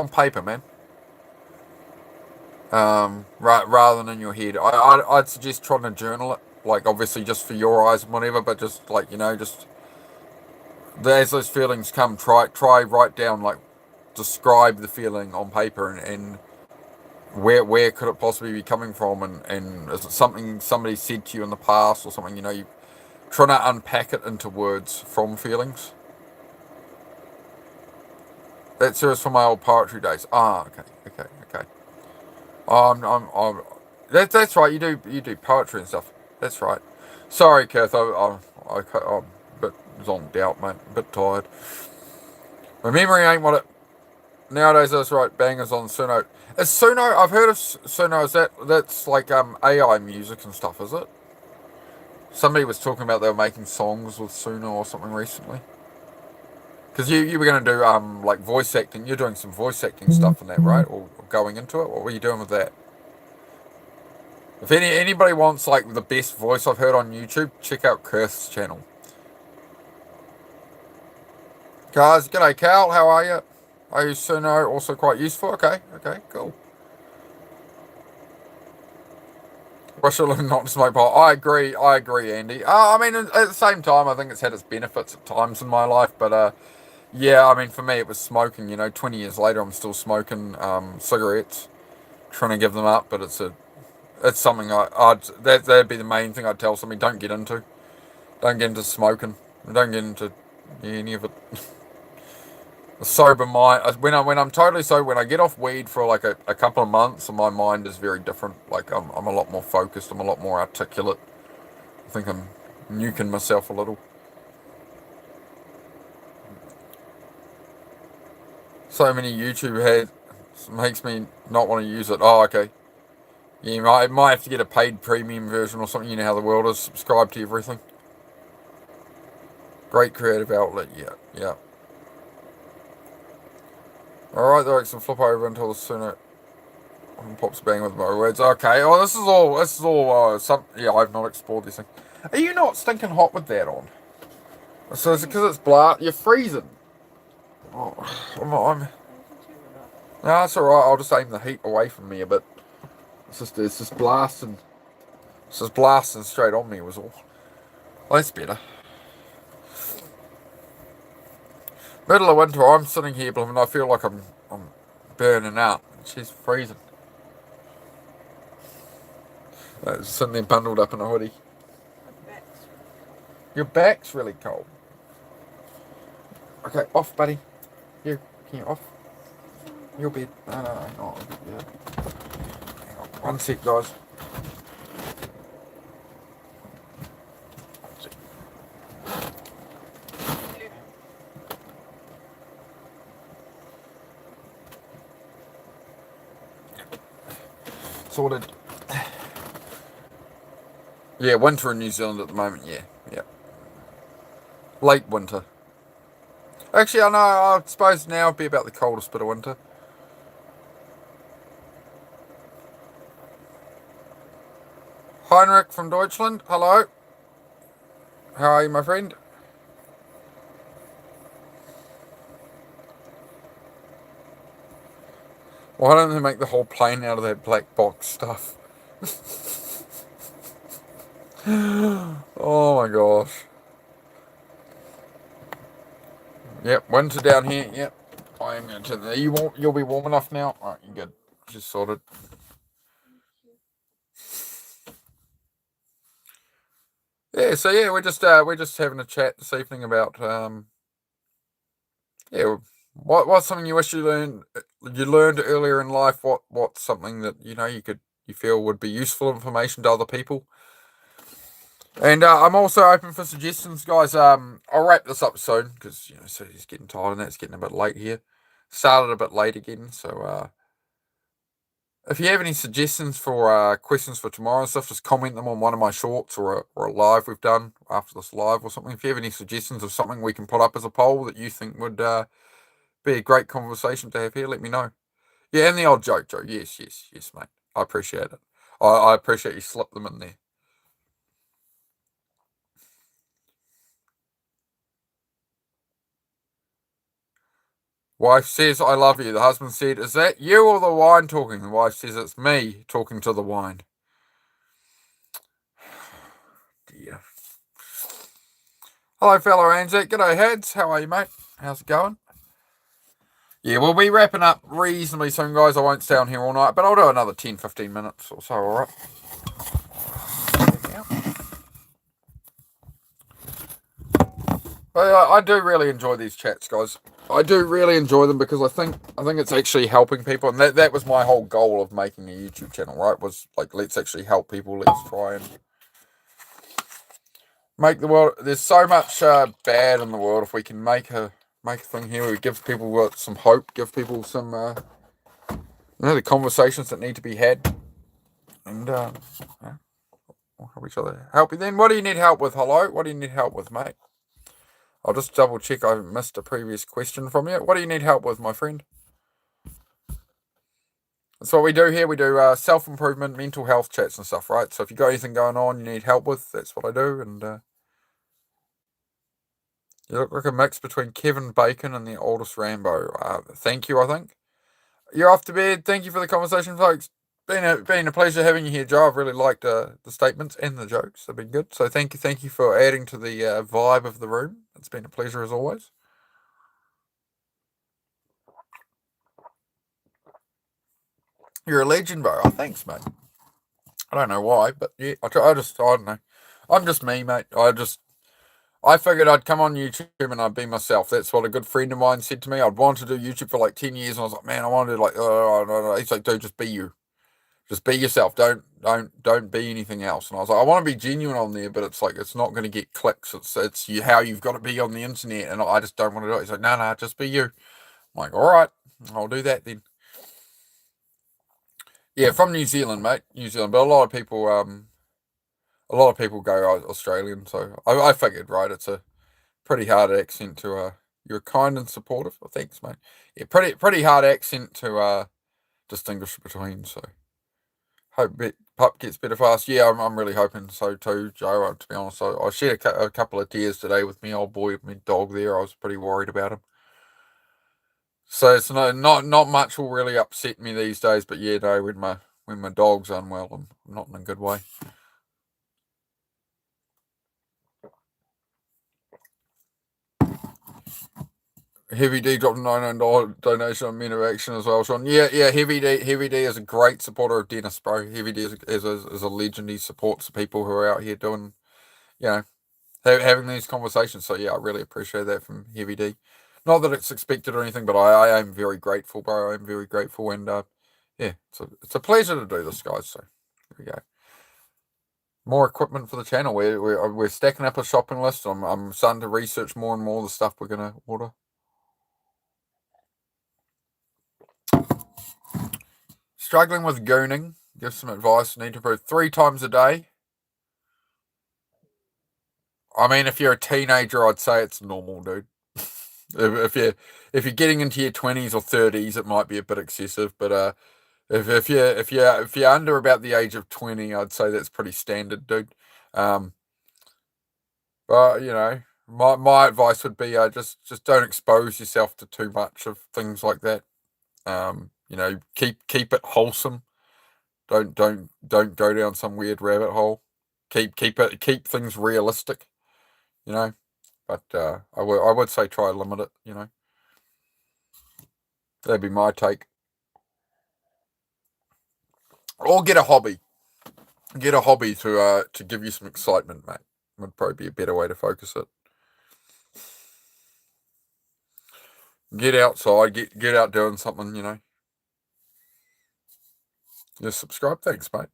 paper, man. Rather than in your head. I'd suggest trying to journal it, like obviously just for your eyes and whatever, but just like, just as those feelings come, try write down, like, describe the feeling on paper, and where could it possibly be coming from, and is it something somebody said to you in the past or something, you trying to unpack it into words from feelings. That serves for my old poetry days. Okay. That's right. You do poetry and stuff. That's right. Sorry, Kath. I'm a bit zonked out, mate. A bit tired. My memory ain't what it. Nowadays, that's right. Bangers on Suno. Is Suno? I've heard of Suno. That's like AI music and stuff? Is it? Somebody was talking about they were making songs with Suno or something recently. Because you were going to do like voice acting. You're doing some voice acting stuff in that, right? Or going into it. What were you doing with that? If anybody wants like the best voice I've heard on YouTube, check out Kurth's channel. Guys, g'day Cal, how are you? Are you Suno also quite useful? Okay, cool. Wish I lived not to smoke pot. I agree, Andy. I mean, at the same time, I think it's had its benefits at times in my life, but yeah, I mean, for me, it was smoking. 20 years later, I'm still smoking cigarettes, trying to give them up, but it's something that'd be the main thing I'd tell somebody: don't get into smoking, don't get into any of it. A sober mind. When I'm totally sober, when I get off weed for like a couple of months, my mind is very different. Like I'm a lot more focused. I'm a lot more articulate. I think I'm nuking myself a little. So many YouTube ads makes me not want to use it. Oh, okay. Yeah, you might have to get a paid premium version or something. You know how the world is. Subscribe to everything. Great creative outlet. Yeah. Alright, the Rex, and flip over until the sooner pops bang with my words. Okay, this is all yeah, I've not explored this thing. Are you not stinking hot with that on? So is it because it's you're freezing? Oh, I'm no, that's alright, I'll just aim the heat away from me a bit. It's just blasting. It's just blasting straight on me was all. Well, that's better. Middle of winter, I'm sitting here, and I feel like I'm burning out. She's freezing. Sitting there bundled up in a hoodie. Your back's really cold. Okay, off, buddy. Can you off? Your bed. No. Yeah. Hang on, one sec, guys. Sorted. Yeah, winter in New Zealand at the moment, yeah. Late winter. Actually, I suppose now it'd be about the coldest bit of winter. Heinrich from Deutschland, hello. How are you, my friend? Why don't they make the whole plane out of that black box stuff? Oh my gosh. Yep, winter down here. Yep. I am going to. You'll be warm enough now. Alright, you're good. Just sorted. Yeah, so yeah, we're just having a chat this evening about yeah, what's something you wish you learned earlier in life? What's something that you could you feel would be useful information to other people. And I'm also open for suggestions, guys. I'll wrap this up soon because so it's getting tired and it's getting a bit late here. Started a bit late again, so if you have any suggestions for questions for tomorrow and stuff, just comment them on one of my shorts or a live we've done after this live or something. If you have any suggestions of something we can put up as a poll that you think would be a great conversation to have here, let me know. Yeah, and the odd joke, Joe. Yes, mate. I appreciate it. I appreciate you slip them in there. Wife says, I love you. The husband said, is that you or the wine talking? The wife says, it's me talking to the wine. Dear. Hello, fellow Anzac. G'day, Hads. How are you, mate? How's it going? Yeah, we'll be wrapping up reasonably soon, guys. I won't stay on here all night, but I'll do another 10, 15 minutes or so, all right? But I do really enjoy these chats, guys. I do really enjoy them because I think it's actually helping people, and that was my whole goal of making a YouTube channel, right? Was like, let's actually help people. Let's try and make the world. There's so much bad in the world. If we can make a thing here, we give people some hope, give people some the conversations that need to be had, and we'll help each other. Help you then. What do you need help with? Hello. What do you need help with, mate? I'll just double check I missed a previous question from you. What do you need help with, my friend? That's what we do here. We do self-improvement, mental health chats and stuff, right? So if you got anything going on you need help with, that's what I do. And you look like a mix between Kevin Bacon and the oldest Rambo. Thank you, I think. You're off to bed. Thank you for the conversation, folks. Been a pleasure having you here, Joe. I've really liked the statements and the jokes. They've been good. So thank you for adding to the vibe of the room. It's been a pleasure as always. You're a legend, bro. Oh, thanks, mate. I don't know why, but yeah, I don't know. I'm just me, mate. I figured I'd come on YouTube and I'd be myself. That's what a good friend of mine said to me. I'd wanted to do YouTube for like 10 years, and I was like, man, I wanted to like, he's like, dude, just be you. Just be yourself. Don't be anything else. And I was like, I want to be genuine on there, but it's like, it's not going to get clicks. It's how you've got to be on the internet, and I just don't want to do it. He's like, no, just be you. I'm like, all right, I'll do that then. Yeah, from New Zealand, mate. New Zealand, but a lot of people go Australian, so I figured, right? It's a pretty hard accent to you're kind and supportive. Oh, thanks, mate. Yeah, pretty hard accent to distinguish between. So hope pup gets better fast. Yeah, I'm really hoping so too, Joe. To be honest, I shed a couple of tears today with me old boy, my dog there. I was pretty worried about him. So it's not much will really upset me these days. But yeah, no, when my dog's unwell, I'm not in a good way. Heavy D dropped a $99 donation on Men of Action as well, Sean. Yeah, Heavy D is a great supporter of Dennis, bro. Heavy D is a legend. He supports the people who are out here doing, having these conversations. So yeah, I really appreciate that from Heavy D. Not that it's expected or anything, but I am very grateful, bro. I am very grateful, and yeah, it's a pleasure to do this, guys. So here we go. More equipment for the channel. We're stacking up a shopping list. I'm starting to research more and more the stuff we're gonna order. Struggling with gooning. Give some advice. Need to improve 3 times a day. I mean, if you're a teenager, I'd say it's normal, dude. if you're getting into your 20s or 30s, it might be a bit excessive. But if you're under about the age of 20, I'd say that's pretty standard, dude. But my advice would be just don't expose yourself to too much of things like that. Keep it wholesome. Don't go down some weird rabbit hole. Keep things realistic, But I would say try to limit it, That'd be my take. Or get a hobby. Get a hobby to give you some excitement, mate. Would probably be a better way to focus it. Get outside, get out doing something, Just subscribe. Thanks, mate.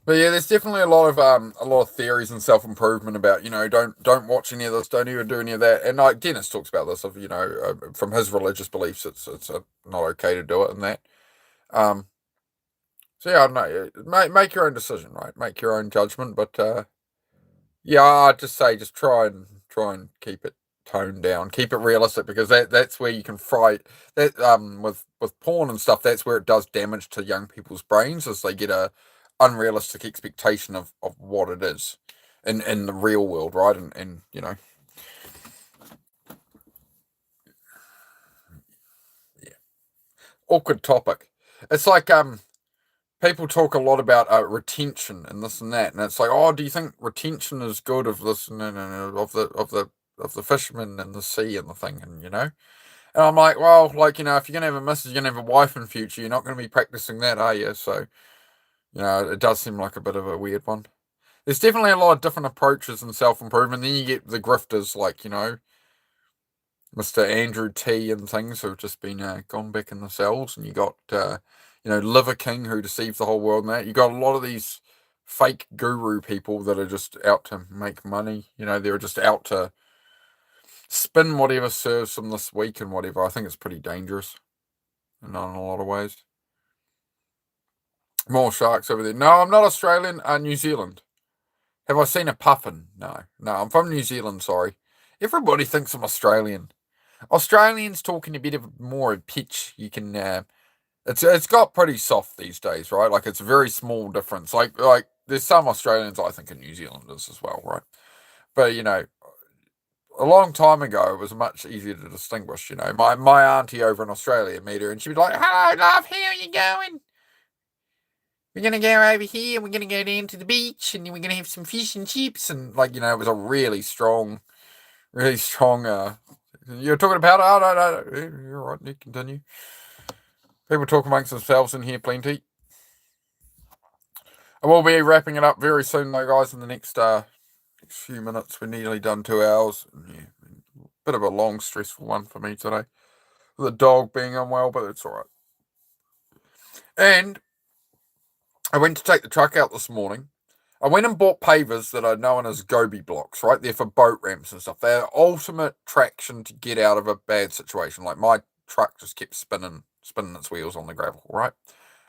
But yeah, there's definitely a lot of theories and self improvement about don't watch any of this, don't even do any of that. And like Dennis talks about this of from his religious beliefs, it's not okay to do it and that. Um, so yeah, I don't know. Make your own decision, right? Make your own judgment. But yeah, I'd just say just try and keep it toned down, keep it realistic because that's where you can fry that with porn and stuff. That's where it does damage to young people's brains as they get a unrealistic expectation of what it is in the real world, right? And yeah, awkward topic. It's like people talk a lot about retention and this and that, and it's like, oh, do you think retention is good of this and of the fishermen and the sea and the thing, and I'm like, well, like if you're gonna have a missus, you're gonna have a wife in future, you're not gonna be practicing that, are you? So it does seem like a bit of a weird one. There's definitely a lot of different approaches in self improvement. Then you get the grifters like Mr. Andrew T and things who've just been gone back in the cells, and you got Liver King who deceives the whole world. And that you got a lot of these fake guru people that are just out to make money. They're just out to spin whatever serves them this week and whatever. I think it's pretty dangerous, in a lot of ways. More sharks over there. No, I'm not Australian. New Zealand. Have I seen a puffin? No, I'm from New Zealand. Sorry. Everybody thinks I'm Australian. Australians talking a bit of more pitch. You can. It's got pretty soft these days, right? Like it's a very small difference. Like there's some Australians I think are New Zealanders as well, right? But a long time ago it was much easier to distinguish. My auntie over in Australia met her and she'd be like, "Hello, love, how are you going? We're gonna go over here. We're gonna go down to the beach, and then we're gonna have some fish and chips." And it was a really strong, really strong. You're talking about? Oh no, you're right. You continue. People talk amongst themselves in here plenty. I will be wrapping it up very soon, though, guys. In the next few minutes, we're nearly done 2 hours. Yeah, bit of a long, stressful one for me today. The dog being unwell, but it's all right. And I went to take the truck out this morning. I went and bought pavers that are known as Gobi blocks, right? They're for boat ramps and stuff. They're ultimate traction to get out of a bad situation. Like my truck just kept spinning its wheels on the gravel, right?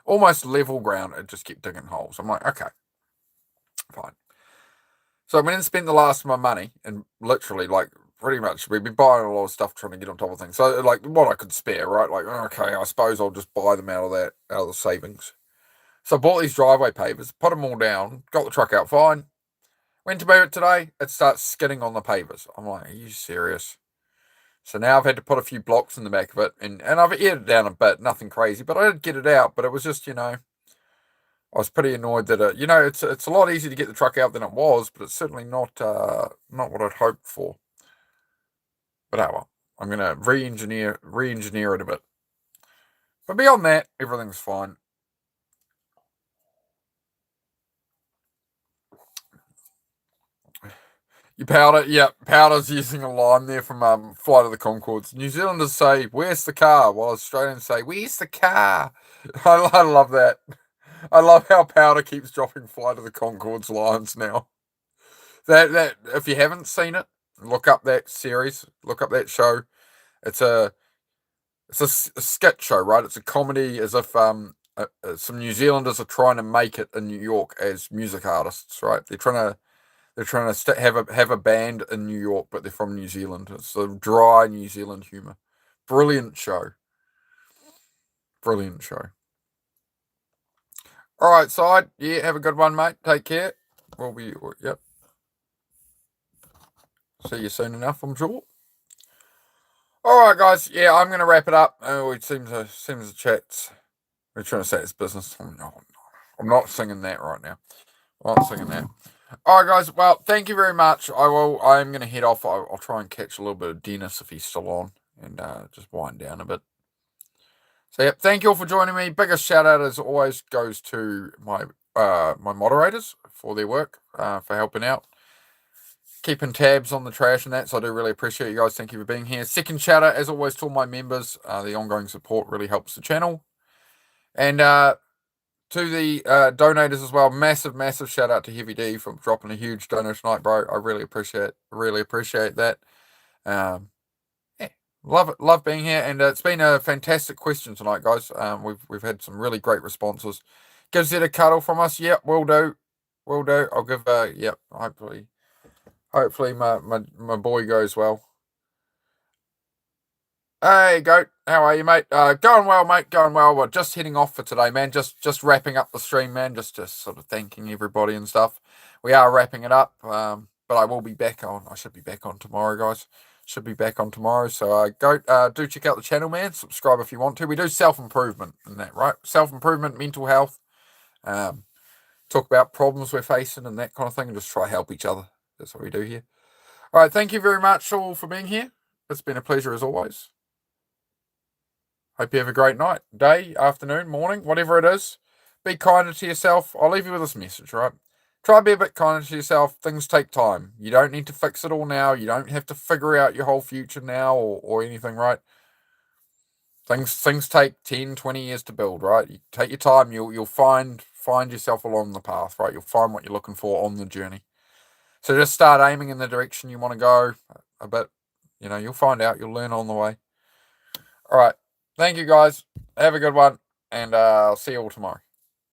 Almost level ground, it just kept digging holes. I'm like, okay, fine. So I went and spent the last of my money, and literally, like, pretty much, we've been buying a lot of stuff trying to get on top of things. So, like, what I could spare, right? Like, okay, I suppose I'll just buy them out of the savings. So I bought these driveway pavers, put them all down, got the truck out fine. Went to move it today, it starts skidding on the pavers. I'm like, are you serious? So now I've had to put a few blocks in the back of it, and I've aired it down a bit, nothing crazy, but I did get it out. But it was just, I was pretty annoyed that it's a lot easier to get the truck out than it was, but it's certainly not what I'd hoped for. But oh well, I'm gonna re-engineer it a bit. But beyond that, everything's fine. You powder, yeah, powder's using a line there from Flight of the Conchords. New Zealanders say, "Where's the car?" while Australians say, "Where's the car?" I love that. I love how Powder keeps dropping Flight of the Conchords lines now. That if you haven't seen it, look up that series, look up that show. It's a sketch show, right? It's a comedy, as if some New Zealanders are trying to make it in New York as music artists, right? They're trying to have a band in New York, but they're from New Zealand. It's a dry New Zealand humor. Brilliant show. Brilliant show. All right, side. Yeah, have a good one, mate. Take care. Yep. See you soon enough, I'm sure. All right, guys. Yeah, I'm gonna wrap it up. Oh, it seems the chat's. We're trying to say it's business. I'm not singing that right now. I'm not singing that. All right, guys. Well, thank you very much. I'm going to head off. I'll try and catch a little bit of Dennis if he's still on, and just wind down a bit. So, yeah, thank you all for joining me. Biggest shout out, as always, goes to my moderators for their work, for helping out. keeping tabs on the trash and that. So I do really appreciate you guys. Thank you for being here. Second shout out, as always, to all my members. The ongoing support really helps the channel. And to the donators as well, massive shout out to Heavy D for dropping a huge donation tonight, bro. I really appreciate that. Yeah, love being here, and it's been a fantastic question tonight, guys. We've had some really great responses. Gives it a cuddle from us. Yep, will do. I'll give yep. Hopefully my boy goes well. Hey, Goat, how are you, mate? Going well, mate. Going well. We're just heading off for today, man. Just wrapping up the stream, man. Just sort of thanking everybody and stuff. We are wrapping it up, but I will be back on. I should be back on tomorrow, guys. Should be back on tomorrow. So Goat, do check out the channel, man. Subscribe if you want to. We do self-improvement and that, right? Self-improvement, mental health. Talk about problems we're facing and that kind of thing, and just try to help each other. That's what we do here. All right, thank you very much all for being here. It's been a pleasure as always. Hope you have a great night, day, afternoon, morning, whatever it is. Be kinder to yourself. I'll leave you with this message, right? Try to be a bit kinder to yourself. Things take time. You don't need to fix it all now. You don't have to figure out your whole future now or anything, right? Things take 10, 20 years to build, right? You take your time. You'll find yourself along the path, right? You'll find what you're looking for on the journey. So just start aiming in the direction you want to go a bit. You'll find out. You'll learn on the way. All right. Thank you, guys. Have a good one, and I'll see you all tomorrow.